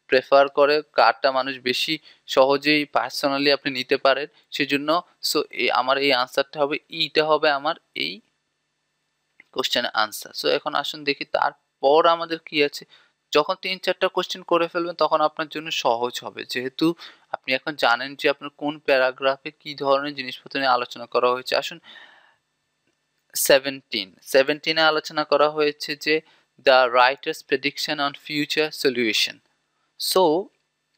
প্রেফার করে, কারটা মানুষ বেশি সহজেই পার্সোনালি আপনি নিতে পারেন, সেজন্য সো আমার এই আনসারটা হবে, ইটা হবে আমার এই কোশ্চেনের আনসার। সো এখন আসুন দেখি তারপর আমাদের কি আছে। যখন 3-4টা কোশ্চেন করে ফেলবেন তখন আপনার জন্য সহজ হবে, যেহেতু আপনি এখন জানেন যে আপনার কোন প্যারাগ্রাফে কি ধরনের জিনিসপত্র নিয়ে আলোচনা করা হয়েছে। আসুন 17 আলোচনা করা হয়েছে যে the writer's prediction on future solution. So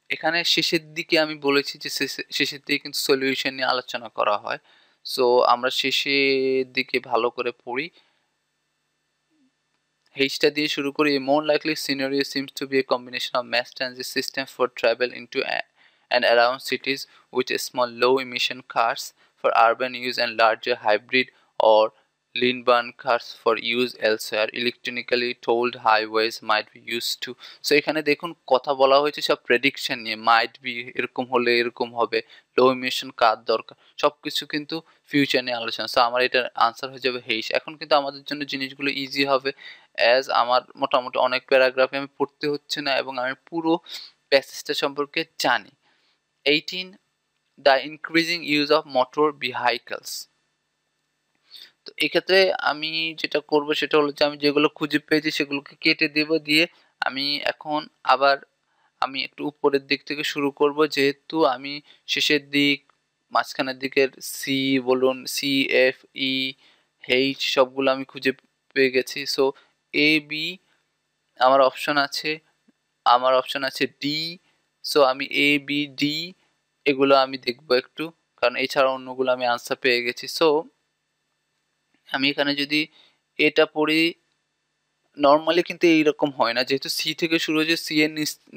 এখানে শেষের দিকে আমি বলেছি যে শেষের দিকে কিন্তু সলিউশন নিয়ে আলোচনা করা হয়। সো আমরা শেষের দিকে ভালো করে পড়ি। H দিয়ে শুরু করি। A more likely scenario seems to be a combination of mass transit system for travel into and around cities with small low emission cars for urban use and larger hybrid or lean burn cars for use elsewhere. Electronically tolled highways might be used to. So এখানে দেখুন কথা বলা হয়েছে সব prediction নিয়ে, might be এরকম হলে এরকম হবে, লো ইমিশন কার দরকার, সবকিছু কিন্তু ফিউচার নিয়ে আলোচনা। সো আমার এটার আনসার হয়ে যাবে হেইস। এখন কিন্তু আমাদের জন্য জিনিসগুলো ইজি হবে, অ্যাজ আমার মোটামুটি অনেক প্যারাগ্রাফে আমি পড়তে হচ্ছে না এবং আমি পুরো প্যাসেজটা সম্পর্কে জানি। 18 the increasing use of motor vehicles. তো এক্ষেত্রে আমি যেটা করব সেটা হলো যে আমি যেগুলো খুঁজে পেয়েছি সেগুলোকে কেটে দেব, দিয়ে আমি এখন আবার আমি একটু উপরের দিক থেকে শুরু করব, যেহেতু আমি শেষের দিক মাঝখানের দিকের সি বলুন, সি এফ ই এইচ সবগুলো আমি খুঁজে পেয়ে গেছি। সো এ বি আমার অপশন আছে ডি। সো আমি এ বি ডি এগুলো আমি দেখব একটু, কারণ এছাড়া অন্যগুলো আমি আনসার পেয়ে গেছি। সো আমি এখানে যদি এটা পড়ি, নর্মালি কিন্তু এইরকম হয় না, যেহেতু সি থেকে শুরু হয়েছে, সি এর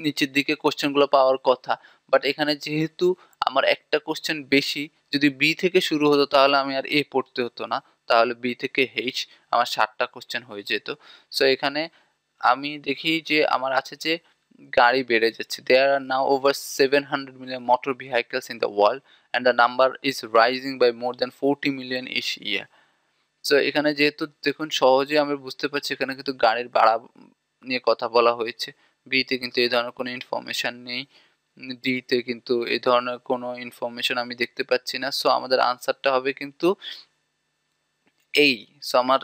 নিচের দিকে কোশ্চেনগুলো পাওয়ার কথা, বাট এখানে যেহেতু আমার একটা কোশ্চেন বেশি, যদি বি থেকে শুরু হতো তাহলে আমি আর এ পড়তে হতো না, তাহলে বি থেকে এইচ আমার 7টা কোশ্চেন হয়ে যেত। সো এখানে আমি দেখি যে আমার আছে যে গাড়ি বেড়ে যাচ্ছে, দেয়ার আর নাও over 700 million motor vehicles in the world and the number is rising by more than 40 million each year. So এখানে যেহেতু দেখুন সহজেই আমরা বুঝতে পারছি এখানে কিন্তু গাড়ির ভাড়া নিয়ে কথা বলা হয়েছে। বিতে কিন্তু এই ধরনের কোনো ইনফরমেশন নেই, ডিতে কিন্তু এই ধরনের কোনো ইনফরমেশন আমি দেখতে পাচ্ছি না। সো আমাদের আনসারটা হবে কিন্তু এই। সো আমার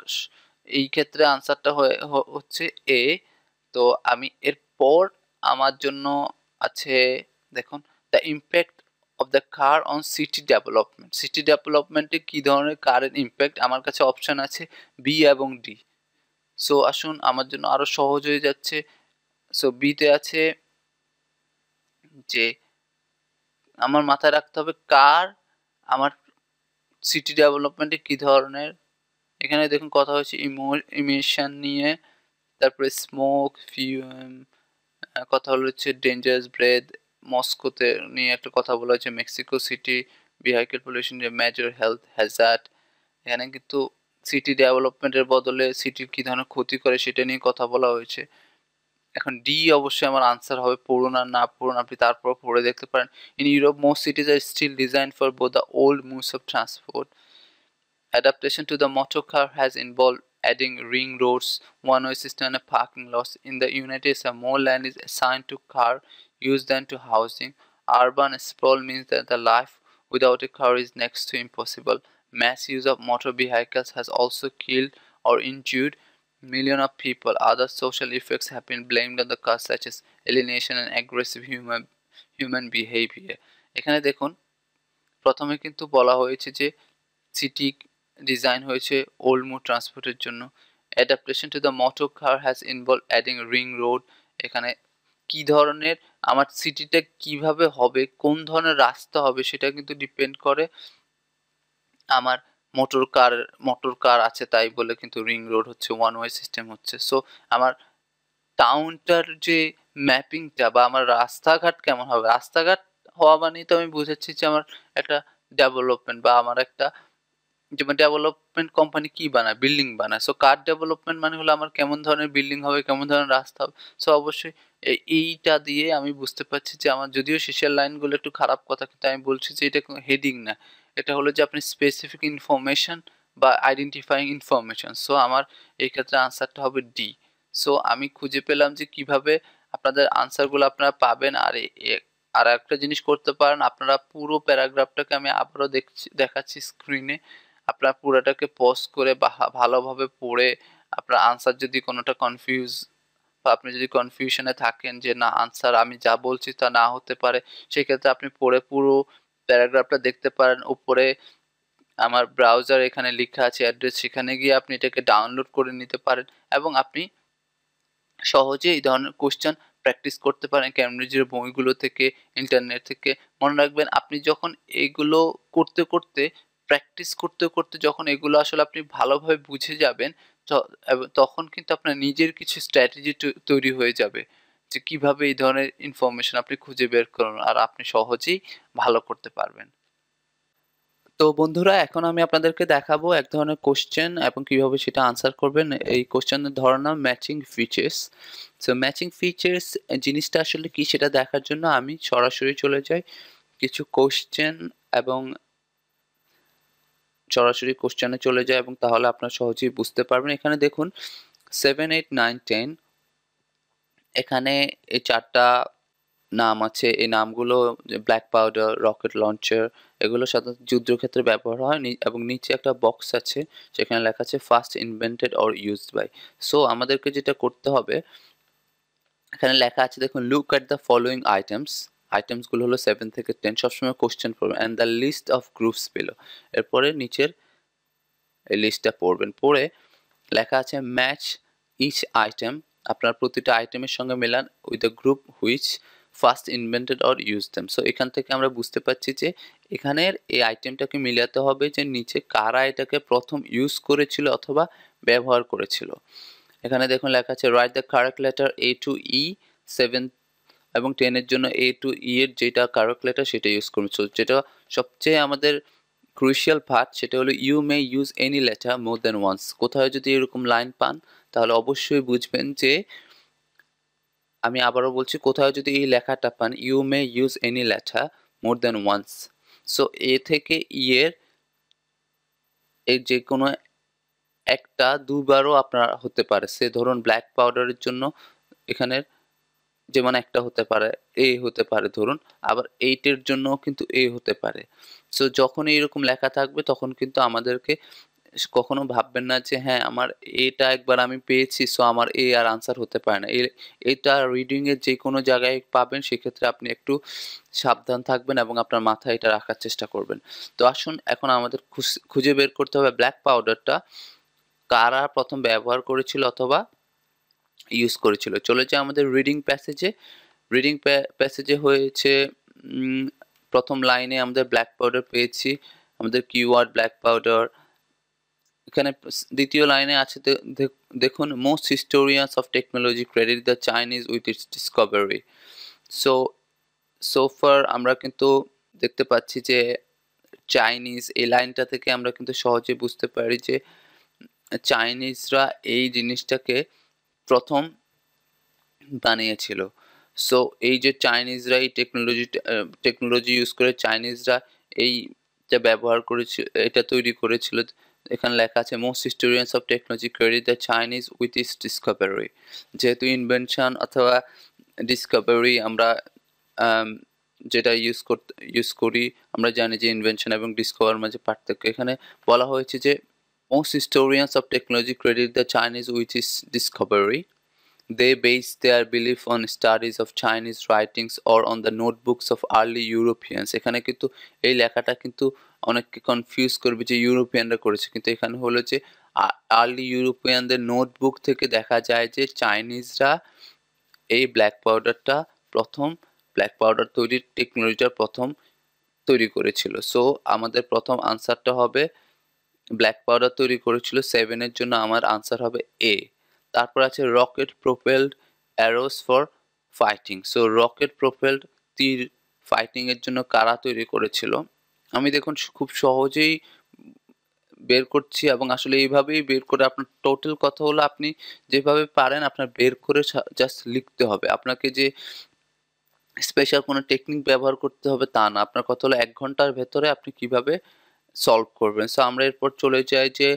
এই ক্ষেত্রে আনসারটা হচ্ছে এ। তো আমি এরপর আমার জন্য আছে, দেখুন the impact of the car on city development. City ডেভেলপমেন্টে কী ধরনের কারের ইম্প্যাক্ট, আমার কাছে অপশান আছে বি এবং ডি। সো আসুন আমার জন্য আরও সহজ হয়ে যাচ্ছে। সো বিতে আছে যে আমার মাথায় রাখতে হবে কার আমার সিটি ডেভেলপমেন্টে কী ধরনের, এখানে দেখুন কথা হচ্ছে ইমিশন নিয়ে, তারপরে স্মোক ফিউম, কথা হলো হচ্ছে ডেঞ্জারাস ব্রেথ, মস্কোতে নিয়ে একটা কথা বলা হয়েছে, Mexico city vehicle pollution major health Hazard. এখানে কিন্তু সিটি ডেভেলপমেন্টের বদলে সিটির কী ধরনের ক্ষতি করে সেটা নিয়ে কথা বলা হয়েছে। এখন ডি অবশ্যই আমার আনসার হবে। পড়ুন আর না পড়ুন আপনি তারপর পড়ে দেখতে পারেন। In Europe most cities are still design for both the old modes of transport. Adaptation to the motor car has involved adding ring roads, one-way system and parking lots. In the United States, more land is assigned to car use than to housing. Urban sprawl means that the life without a car is next to impossible. Mass use of motor vehicles has also killed or injured millions of people. Other social effects have been blamed on the cause such as alienation and aggressive human behavior. এখানে দেখুন প্রথমে কিন্তু বলা হয়েছে যে city design হয়েছে old mode ট্রান্সপোর্টের জন্য। Adaptation to the motor car has involve adding ring road. এখানে কি ধরনের আমার সিটিটা কিভাবে হবে, কোন ধরনের রাস্তা হবে সেটা কিন্তু ডিপেন্ড করে আমার মোটর কার আছে তাই বলে কিন্তু রিং রোড হচ্ছে, ওয়ান ওয়ে সিস্টেম হচ্ছে। সো আমার টাউনটার যে ম্যাপিংটা বা আমার রাস্তাঘাট কেমন হবে, রাস্তাঘাট হওয়া মানেই তো আমি বুঝাচ্ছি যে আমার একটা ডেভেলপমেন্ট বা আমার একটা যেমন ডেভেলপমেন্ট কোম্পানি কি বানায়, বিল্ডিং বানায়। সো কার ডেভেলপমেন্ট মানে হলো আমার কেমন ধরনের বিল্ডিং হবে, কেমন ধরনের রাস্তা হবে। সো অবশ্যই এইটা দিয়ে আমি বুঝতে পারছি যে আমার যদিও শেষের লাইনগুলো একটু খারাপ কথা, কিন্তু আমি বলছি যে এটা কোনো হেডিং না, এটা হলো যে আপনি স্পেসিফিক ইনফরমেশন বা আইডেন্টিফাইং ইনফরমেশন। সো আমার এই ক্ষেত্রে আনসারটা হবে ডি। সো আমি খুঁজে পেলাম যে কিভাবে আপনাদের আনসারগুলো আপনারা পাবেন। আর একটা জিনিস করতে পারেন, আপনারা পুরো প্যারাগ্রাফটাকে আমি আবারও দেখাচ্ছি স্ক্রিনে, আপনার পুরোটাকে পজ করে ভালোভাবে পড়ে আপনার আনসার যদি কোনোটা বা আপনি যদি কনফিউশনে থাকেন যে না আনসার আমি যা বলছি তা না হতে পারে, সেক্ষেত্রে আপনি পড়ে পুরো প্যারাগ্রাফটা দেখতে পারেন। উপরে আমার ব্রাউজার এখানে লেখা আছে অ্যাড্রেস, সেখানে গিয়ে আপনি এটাকে ডাউনলোড করে নিতে পারেন এবং আপনি সহজে এই ধরনের কোশ্চেন প্র্যাকটিস করতে পারেন ক্যামব্রিজের বইগুলো থেকে, ইন্টারনেট থেকে। মনে রাখবেন আপনি যখন এগুলো করতে প্র্যাকটিস করতে যখন এগুলো আসলে আপনি ভালোভাবে বুঝে যাবেন, তখন কিন্তু আপনার নিজের কিছু স্ট্র্যাটেজি তৈরি হয়ে যাবে যে কিভাবে এই ধরনের ইনফরমেশন আপনি খুঁজে বের করুন আর আপনি সহজেই ভালো করতে পারবেন। তো বন্ধুরা এখন আমি আপনাদেরকে দেখাবো এক ধরনের কোশ্চেন এবং কিভাবে সেটা আনসার করবেন। এই কোশ্চেনের ধরন নাম matching features. So matching features জিনিসটা আসলে কি সেটা দেখার জন্য আমি সরাসরি চলে যাই কিছু কোশ্চেন এবং সরাসরি কোশ্চেনে চলে যায় এবং তাহলে আপনারা সহজেই বুঝতে পারবেন। এখানে দেখুন 7, 8, 9, 10 এখানে এই চারটা নাম আছে। এই নামগুলো ব্ল্যাক পাউডার, রকেট লঞ্চার এগুলো সাধারণত যুদ্ধক্ষেত্রে ব্যবহার হয় এবং নিচে একটা বক্স আছে সেখানে লেখা আছে first invented or used by. So আমাদেরকে যেটা করতে হবে, এখানে লেখা আছে দেখুন লুক অ্যাট দ্য ফলোয়িং আইটেমসগুলো হলো 7 থেকে 10, সবসময় কোশ্চেন পড়বেন and the list of groups below. এরপরে নিচের এই লিস্টটা পড়বেন, পড়ে লেখা আছে ম্যাচ ইচ আইটেম, আপনার প্রতিটা আইটেমের সঙ্গে মেলান with the group which first invented or use them. So এখান থেকে আমরা বুঝতে পারছি যে এখানের এই আইটেমটাকে মিলাতে হবে যে নিচে কারা এটাকে প্রথম ইউজ করেছিল অথবা ব্যবহার করেছিল। এখানে দেখুন লেখা আছে write the correct letter A to E. 7 এবং 10 এর জন্য এ টু ই এর যেটা কারেক্ট লেটার সেটা ইউজ করুন। সো যেটা সবচেয়ে আমাদের ক্রুশিয়াল পার্ট সেটা হলো you may use any letter more than once. কোথাও যদি এরকম লাইন পান তাহলে অবশ্যই বুঝবেন যে, আমি আবারও বলছি, কোথাও যদি এই লেখাটা পান you may use any letter more than once. So A থেকে ই এর যে কোনো একটা দুবারও আপনার হতে পারে। সে ধরুন ব্ল্যাক পাউডারের জন্য এখানের যেমন একটা হতে পারে এ হতে পারে ধরুন, আবার 8 এর জন্যও কিন্তু এ হতে পারে। সো যখন এইরকম লেখা থাকবে তখন কিন্তু আমাদেরকে কখনো ভাববেন না যে হ্যাঁ আমার এটা একবার আমি পেয়েছি সো আমার এ আর আনসার হতে পারে না। এটা রিডিং এর যে কোনো জায়গায় পাবেন, সেক্ষেত্রে আপনি একটু সাবধান থাকবেন এবং আপনার মাথায় এটা রাখার চেষ্টা করবেন। তো আসুন এখন আমাদের খুঁজে বের করতে হবে ব্ল্যাক পাউডারটা কারা প্রথম ব্যবহার করেছিল অথবা ইউজ করেছিল। চলে যাই আমাদের রিডিং প্যাসেজে। রিডিং প্যাসেজে হয়েছে প্রথম লাইনে আমাদের ব্ল্যাক পাউডার পেয়েছি, আমাদের কিওয়ার্ড ব্ল্যাক পাউডার। এখানে দ্বিতীয় লাইনে আছে দেখুন most historians of technology credit the Chinese with its discovery. So far আমরা কিন্তু দেখতে পাচ্ছি যে চাইনিজ, এই লাইনটা থেকে আমরা কিন্তু সহজে বুঝতে পারি যে চাইনিজরা এই জিনিসটাকে প্রথম বানিয়েছিল। সো এই যে চাইনিজরা এই টেকনোলজি ইউজ করে চাইনিজরা এইটা ব্যবহার করেছিল, এটা তৈরি করেছিল। এখানে লেখা আছে most historians of technology credit the Chinese with its Discovery. যেহেতু ইনভেনশন অথবা ডিসকভারি আমরা যেটা ইউজ করি, আমরা জানি যে ইনভেনশন এবং ডিসকভার মাঝে পার্থক্য। এখানে বলা হয়েছে যে most historians of technology credit the Chinese with its Discovery. They based their belief on studies of Chinese writings or on the notebooks of early Europeans. এখানে কিন্তু এই লেখাটা কিন্তু অনেককে কনফিউজ করবে যে ইউরোপিয়ানরা করেছে, কিন্তু এখানে হলো যে আর্লি ইউরোপিয়ানদের নোটবুক থেকে দেখা যায় যে চাইনিজরা এই ব্ল্যাক পাউডার তৈরির টেকনোলজিটা প্রথম তৈরি করেছিল। সো আমাদের প্রথম আনসারটা হবে ব্ল্যাক পাউডার তৈরি করেছিল 7 এর জন্য আমার আনসার হবে এ। তারপর আছে rocket propelled arrows for fighting. So rocket propelled তীর ফাইটিং এর জন্য কারা তৈরি করেছিল? আমি দেখুন খুব সহজেই বের করছি, এবং আসলে এইভাবেই বের করে আপনার টোটাল কথা হলো আপনি যেভাবে পারেন আপনার বের করে জাস্ট লিখতে হবে। আপনাকে যে স্পেশাল কোনো টেকনিক ব্যবহার করতে হবে তা না। আপনার কথা হলো 1 ঘন্টার ভেতরে আপনি কিভাবে সলভ করবেন। সো আমরা এরপর চলে যাই যে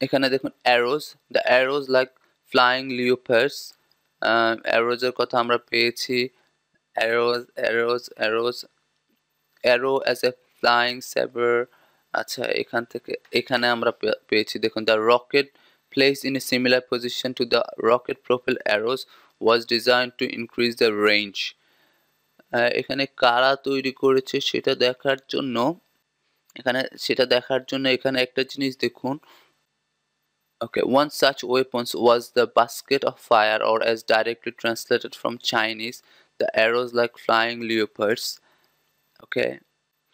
এখানে দেখুন arrows, the arrows like flying leopards. অ্যারোজের কথা আমরা পেয়েছি। Arrow as a flying sabre. আচ্ছা, এখানে আমরা পেয়েছি দেখুন the rocket place in a similar position to the rocket propel arrows was design to increase the range. এখানে কারা তৈরি করেছে সেটা দেখার জন্য এখানে একটা জিনিস দেখুন। Okay, one such weapon was the basket of fire, or as directly translated from Chinese, the arrows like flying leopards. Okay,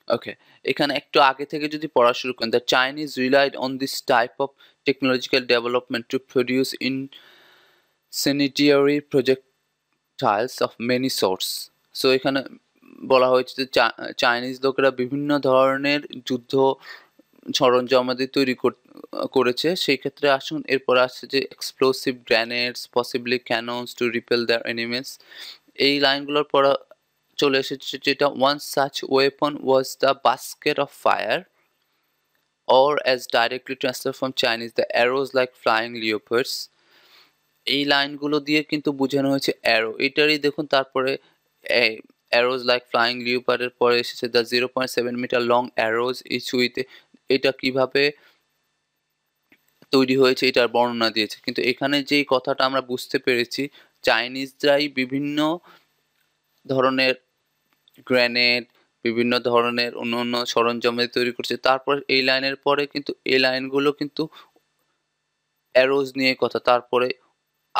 okay. এখানে একটু আগে থেকে যদি পড়া শুরু করেন, the Chinese relied on this type of technological development to produce incendiary projectiles of many sorts. So এখানে বলা হয়েছে যে চাইনিজ লোকেরা বিভিন্ন ধরনের যুদ্ধ সরঞ্জাম আমাদের তৈরি করেছে। সেই ক্ষেত্রে আসুন এরপরে আসছে যে explosive grenades, possibly cannons to repel their enemies. এই লাইনগুলোর পর চলে এসেছে যেটা one such weapon was the basket of fire, or as directly translated from Chinese, the arrows like flying leopards. এই লাইনগুলো দিয়ে কিন্তু বোঝানো হয়েছে অ্যারো। এটারই দেখুন তারপরে arrows like flying leopard এর পরে এসেছে the 0.7 metre long arrows each with, এটা কিভাবে তৈরি হয়েছে এটার বর্ণনা দিয়েছে। কিন্তু এখানে যেই কথাটা আমরা বুঝতে পেরেছি, চাইনিজরাই বিভিন্ন ধরনের গ্রেনেড, বিভিন্ন ধরনের অন্য সরঞ্জাম তৈরি করছে। তারপর এই লাইনের পরে কিন্তু এই লাইনগুলো কিন্তু অ্যারোজ নিয়ে কথা। তারপরে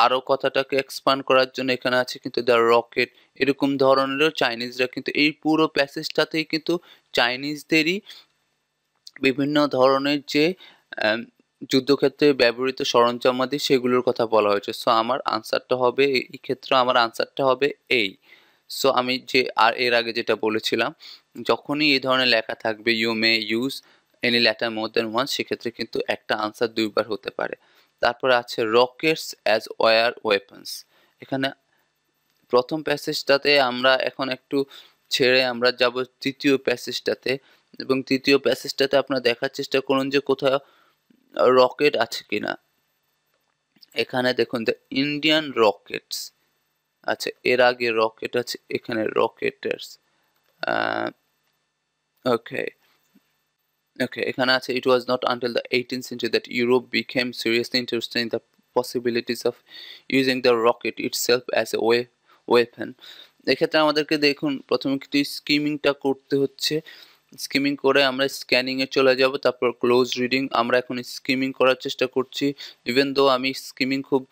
আরো কথাটাকে এক্সপান্ড করার জন্য এখানে আছে কিন্তু দ্য রকেট, এরকম ধরনেরও চাইনিজরা কিন্তু এই পুরো প্যাসেজটাতেই কিন্তু চাইনিজদেরই বিভিন্ন ধরনের যে যুদ্ধক্ষেত্রে ব্যবহৃত সরঞ্জামাদি সেগুলোর কথা বলা হয়েছে। সো আমার আনসারটা হবে এই ক্ষেত্রে আমার আনসারটা হবে এই। সো আমি যে এর আগে যেটা বলেছিলাম, যখনই এই ধরনের লেখা থাকবে you may use any letter more than one, সেক্ষেত্রে কিন্তু একটা আনসার দুইবার হতে পারে। তারপরে আছে রকেটস অ্যাজ ওয়ার ওয়েপন্স। এখানে প্রথম প্যাসেজটাতে আমরা এখন একটু ছেড়ে আমরা যাব তৃতীয় প্যাসেজটাতে, এবং তৃতীয় প্যাসেজটাতে আপনারা দেখার চেষ্টা করুন যে কোথাও রকেট আছে কিনা। এখানে দেখুন দ্য ইন্ডিয়ান রকেটস। আচ্ছা, এর আগে রকেট আছে, এখানে রকেটার্স। ওকে, এখানে আছে it was not until the 18th century that Europe became seriously interested in the possibilities of using the rocket itself as a weapon. এক্ষেত্রে আমাদেরকে দেখুন প্রথমে কিন্তু স্কিমিংটা করতে হচ্ছে। স্কিমিং করে আমরা স্ক্যানিংয়ে চলে যাব, তারপর ক্লোজ রিডিং। আমরা এখন স্কিমিং করার চেষ্টা করছি, ইভেন দো আমি স্কিমিং খুব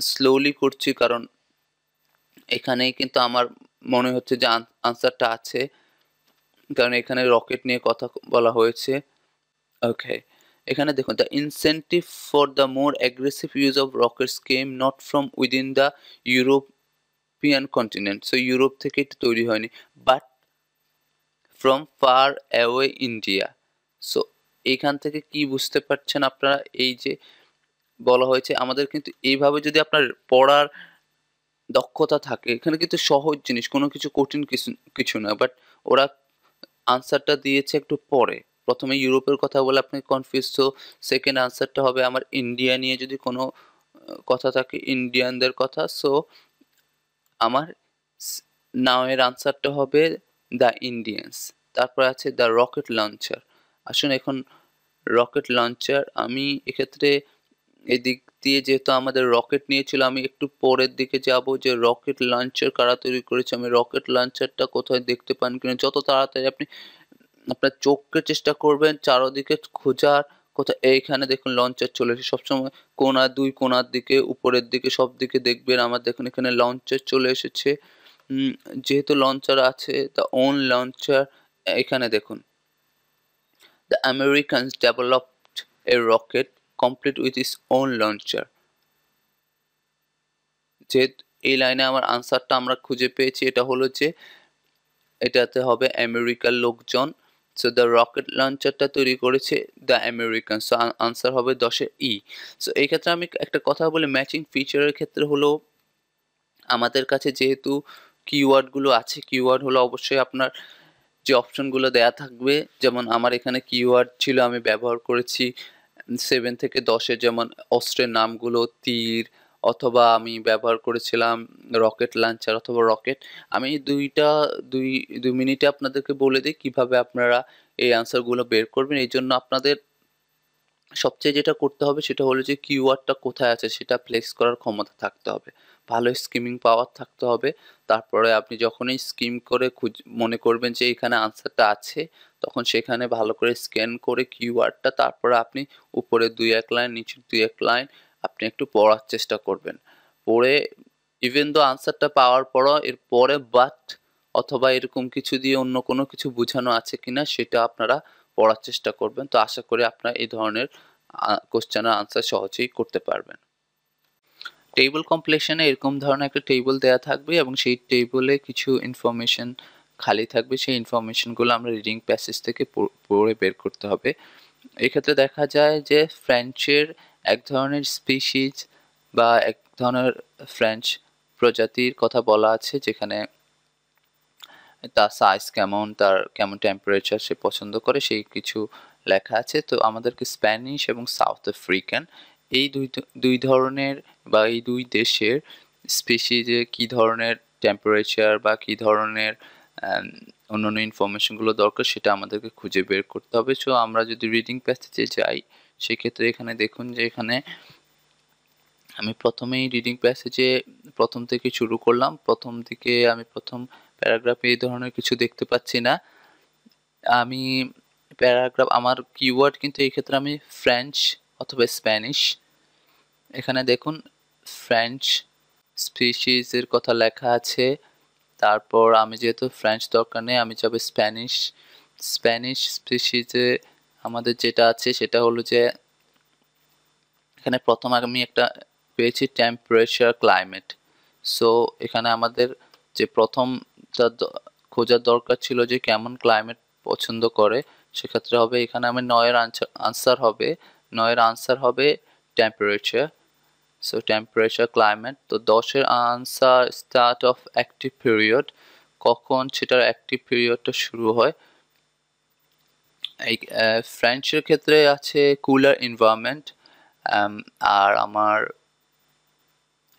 স্লোলি করছি, কারণ এখানেই কিন্তু আমার মনে হচ্ছে যে আনসারটা আছে, কারণ এখানে রকেট নিয়ে কথা বলা হয়েছে। ওকে, এখানে দেখুন the incentive for the more aggressive use of Rockets came not from within the European continent. So Europe থেকে এটা তৈরি হয়নি, but from far away India. So এইখান থেকে কি বুঝতে পারছেন আপনারা, এই যে বলা হয়েছে। আমাদের কিন্তু এইভাবে যদি আপনার পড়ার দক্ষতা থাকে, এখানে কিন্তু সহজ জিনিস, কোনো কিছু কঠিন কিছু না। বাট ওরা আনসারটা দিয়েছে একটু পরে। ১ম এ ইউরোপের কথা বলে আপনি কনফিউজ, সো 2nd আনসারটা হবে আমার ইন্ডিয়া নিয়ে যদি কোনো কথা থাকে, ইন্ডিয়ানদের কথা। সো আমার স নাও এর আনসারটা হবে দ্য ইন্ডিয়ানস। তারপর আছে দ্য রকেট লঞ্চার। আসুন এখন রকেট লঞ্চার, আমি এক্ষেত্রে এদিক দিয়ে যেহেতু আমাদের রকেট নিয়েছিল, আমি একটু পরের দিকে যাবো যে রকেট লঞ্চার কারা তৈরি করেছে, আমি রকেট লঞ্চারটা কোথায় দেখতে পান কিনা। যত তাড়াতাড়ি আপনি আপনার চোখকে চেষ্টা করবেন চারদিকে খোঁজার, কোথায় এইখানে দেখুন লঞ্চার চলে এসেছে। সবসময় কোণা ২ কোণার দিকে, উপরের দিকে, সব দিকে দেখবেন আমার দেখুন এখানে লঞ্চার চলে এসেছে। উম যেহেতু লঞ্চার আছে, দ্য ওন লঞ্চার, এখানে দেখুন The Americans developed a rocket complete with its own launcher. যে এই লাইনে আমার আনসারটা আমরা খুঁজে পেয়েছি, এটা হলো যে এটাতে হবে আমেরিকার লোকজন। সো দ্য রকেট লঞ্চারটা তৈরি করেছে দ্য আমেরিকান। সো আনসার হবে ১০ এর ই। সো এই ক্ষেত্রে আমি একটা কথা বলি, ম্যাচিং ফিচারের ক্ষেত্রে হলো আমাদের কাছে যেহেতু কিওয়ার্ড গুলো আছে, কিওয়ার্ড হলো অবশ্যই আপনার যে অপশনগুলো দেয়া থাকবে। যেমন আমার এখানে কিওয়ার্ড ছিল, আমি ব্যবহার করেছি 7 থেকে 10 এর, যেমন অস্ত্রের নামগুলো তীর, অথবা আমি ব্যবহার করেছিলাম রকেট লঞ্চার অথবা রকেট। আমি ২ মিনিটে আপনাদেরকে বলে দিই কিভাবে আপনারা এই আনসারগুলো বের করবেন। এইজন্য আপনাদের সবচেয়ে যেটা করতে হবে সেটা হলো যে কিওয়ার্ডটা কোথায় আছে সেটা প্লেস করার ক্ষমতা থাকতে হবে। ভালো স্কিমিং পাওয়ার থাকতে হবে। তারপরে আপনি যখনই স্কিম করে মনে করবেন যে এখানে আনসারটা আছে, তখন সেখানে ভালো করে স্ক্যান করে কিওয়ার্ডটা, তারপরে আপনি উপরে ২-১ লাইন, নিচে ২-১ লাইন আপনি একটু পড়ার চেষ্টা করবেন। পড়ে ইভেন দো আনসারটা পাওয়ার পরও এরপরে বাট অথবা এরকম কিছু দিয়ে অন্য কোনো কিছু বোঝানো আছে কিনা সেটা আপনারা পড়ার চেষ্টা করবেন। তো আশা করি আপনারা এই ধরনের কোশ্চেনের আনসার সহজেই করতে পারবেন। টেবল কমপ্লিশনে এরকম ধরনের একটা টেবল দেয়া থাকবে এবং সেই টেবলে কিছু ইনফরমেশন খালি থাকবে। সেই ইনফরমেশনগুলো আমরা রিডিং প্যাসেজ থেকে পড়ে বের করতে হবে। এক্ষেত্রে দেখা যায় যে ফ্রেঞ্চের এক ধরনের স্পিসিস বা এক ধরনের ফ্রেঞ্চ প্রজাতির কথা বলা আছে, যেখানে তার সাইজ কেমন, তার কেমন টেম্পারেচার সে পছন্দ করে, সেই কিছু লেখা আছে। তো আমাদেরকে স্প্যানিশ এবং সাউথ আফ্রিকান এই দুই ধরনের বা এই দুই দেশের স্পেসিসে কী ধরনের টেম্পারেচার বা কী ধরনের অন্যান্য ইনফরমেশনগুলো দরকার সেটা আমাদেরকে খুঁজে বের করতে হবে। সো আমরা যদি রিডিং প্যাসেজে যাই, সেক্ষেত্রে এখানে দেখুন যে এখানে আমি প্রথমেই রিডিং প্যাসেজে প্রথম থেকে শুরু করলাম। প্রথম দিকে আমি প্রথম প্যারাগ্রাফে এই ধরনের কিছু দেখতে পাচ্ছি না। আমি প্যারাগ্রাফ, আমার কিওয়ার্ড কিন্তু এই ক্ষেত্রে আমি ফ্রেঞ্চ অথবা স্প্যানিশ। এখানে দেখুন ফ্রেঞ্চ স্পিসিসের কথা লেখা আছে। তারপর আমি যেহেতু ফ্রেঞ্চ দরকার নেই, আমি যাবো স্প্যানিশ। স্প্যানিশ স্পিসিসে আমাদের যেটা আছে সেটা হলো যে এখানে প্রথম আমি একটা পেয়েছি টেম্পারেচার ক্লাইমেট। সো এখানে আমাদের যে প্রথমটা খোঁজার দরকার ছিল যে কেমন ক্লাইমেট পছন্দ করে, সেক্ষেত্রে হবে এখানে আমি ৯ এর আনসার হবে ৯ এর আনসার হবে টেম্পারেচার। So temperature climate. তো ১০ এর answer start of active period, কখন সেটার অ্যাক্টিভ পিরিয়ডটা শুরু হয়। এই ফ্রেঞ্চের ক্ষেত্রে আছে কুলার এনভায়রনমেন্ট। আর আমার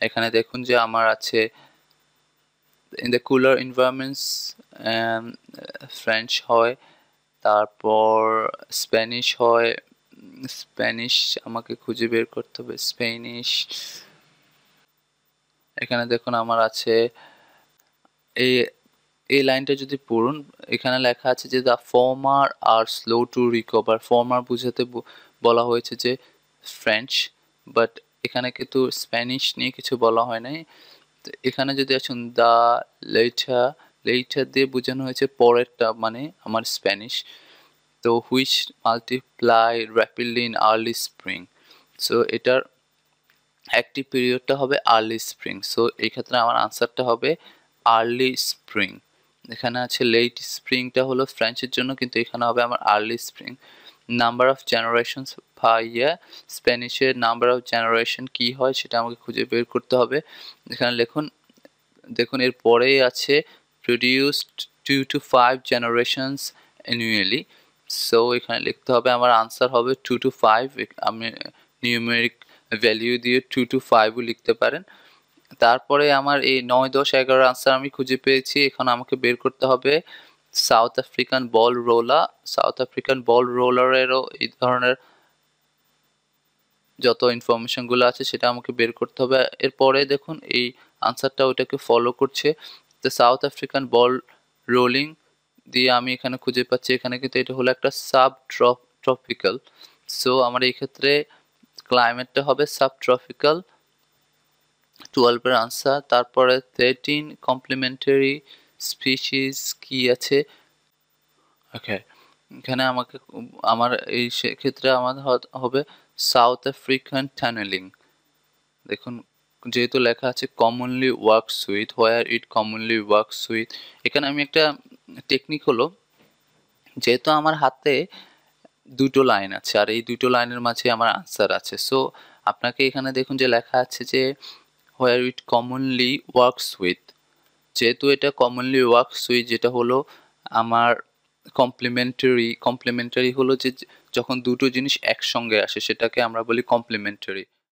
এখানে দেখুন যে আমার আছে in the cooler environments French হয়, তারপর স্প্যানিশ হয়। স্প্যানিশ আমাকে খুঁজে বের করতে হবে, স্প্যানিশ। এখানে দেখুন আমার আছে এই এই লাইনটা যদি পড়ুন, এখানে লেখা আছে যে the former are slow to recover. Former বুঝাতে বলা হয়েছে যে ফ্রেঞ্চ, বাট এখানে কিন্তু স্প্যানিশ নিয়ে কিছু বলা হয় নাই। তো এখানে যদি আসুন দ্য লেটার, লেটার দিয়ে বোঝানো হয়েছে পরেরটা, মানে আমার স্প্যানিশ। তো which multiply rapidly in early spring. So এটার অ্যাক্টিভ পিরিয়ডটা হবে আর্লি স্প্রিং। সো এই ক্ষেত্রে আমার আনসারটা হবে আর্লি স্প্রিং। এখানে আছে লেট স্প্রিংটা হলো ফ্রেঞ্চের জন্য, কিন্তু এখানে হবে আমার early spring. Number of generations per year, স্প্যানিশের নাম্বার অফ জেনারেশন কী হয় সেটা আমাকে খুঁজে বের করতে হবে। এখানে দেখুন এর পরেই আছে produced 2 to 5 generations annually. So এখানে লিখতে হবে আমার আনসার হবে 2 to 5। আমি নিউমেরিক ভ্যালিউ দিয়ে 2 to 5ও লিখতে পারেন। তারপরে আমার এই 9, 10, 11 আনসার আমি খুঁজে পেয়েছি। এখন আমাকে বের করতে হবে সাউথ আফ্রিকান বল রোলার। সাউথ আফ্রিকান বল রোলারেরও এই ধরনের যত ইনফরমেশনগুলো আছে সেটা আমাকে বের করতে হবে। এরপরে দেখুন এই আনসারটা ওটাকে ফলো করছে। তো সাউথ আফ্রিকান বল রোলিং দিয়ে আমি এখানে খুঁজে পাচ্ছি, এখানে কিন্তু এটা হলো একটা ট্রপিক্যাল। সো আমার এই ক্ষেত্রে ক্লাইমেটটা হবে সাবট্রপিক্যাল। 12 এর আনসার। তারপরে 13 কমপ্লিমেন্টারি স্পিসিস কি আছে। ওকে, এখানে আমাকে আমার এই সেক্ষেত্রে আমার হবে সাউথ আফ্রিকান টানেলিং। দেখুন যেহেতু লেখা আছে commonly works with, where it commonly works with. এখানে আমি একটা টেকনিক হলো, যেহেতু আমার হাতে দুটো লাইন আছে আর এই দুটো লাইনের মাঝে আমার আনসার আছে, সো আপনাকে এখানে দেখুন যে লেখা আছে যে হোয়ার ইট কমনলি ওয়ার্কস উইথ। যেহেতু এটা কমনলি ওয়ার্কস উইথ, যেটা হলো আমার কমপ্লিমেন্টারি হলো যে যখন দুটো জিনিস একসঙ্গে আসে সেটাকে আমরা বলি কমপ্লিমেন্টারি।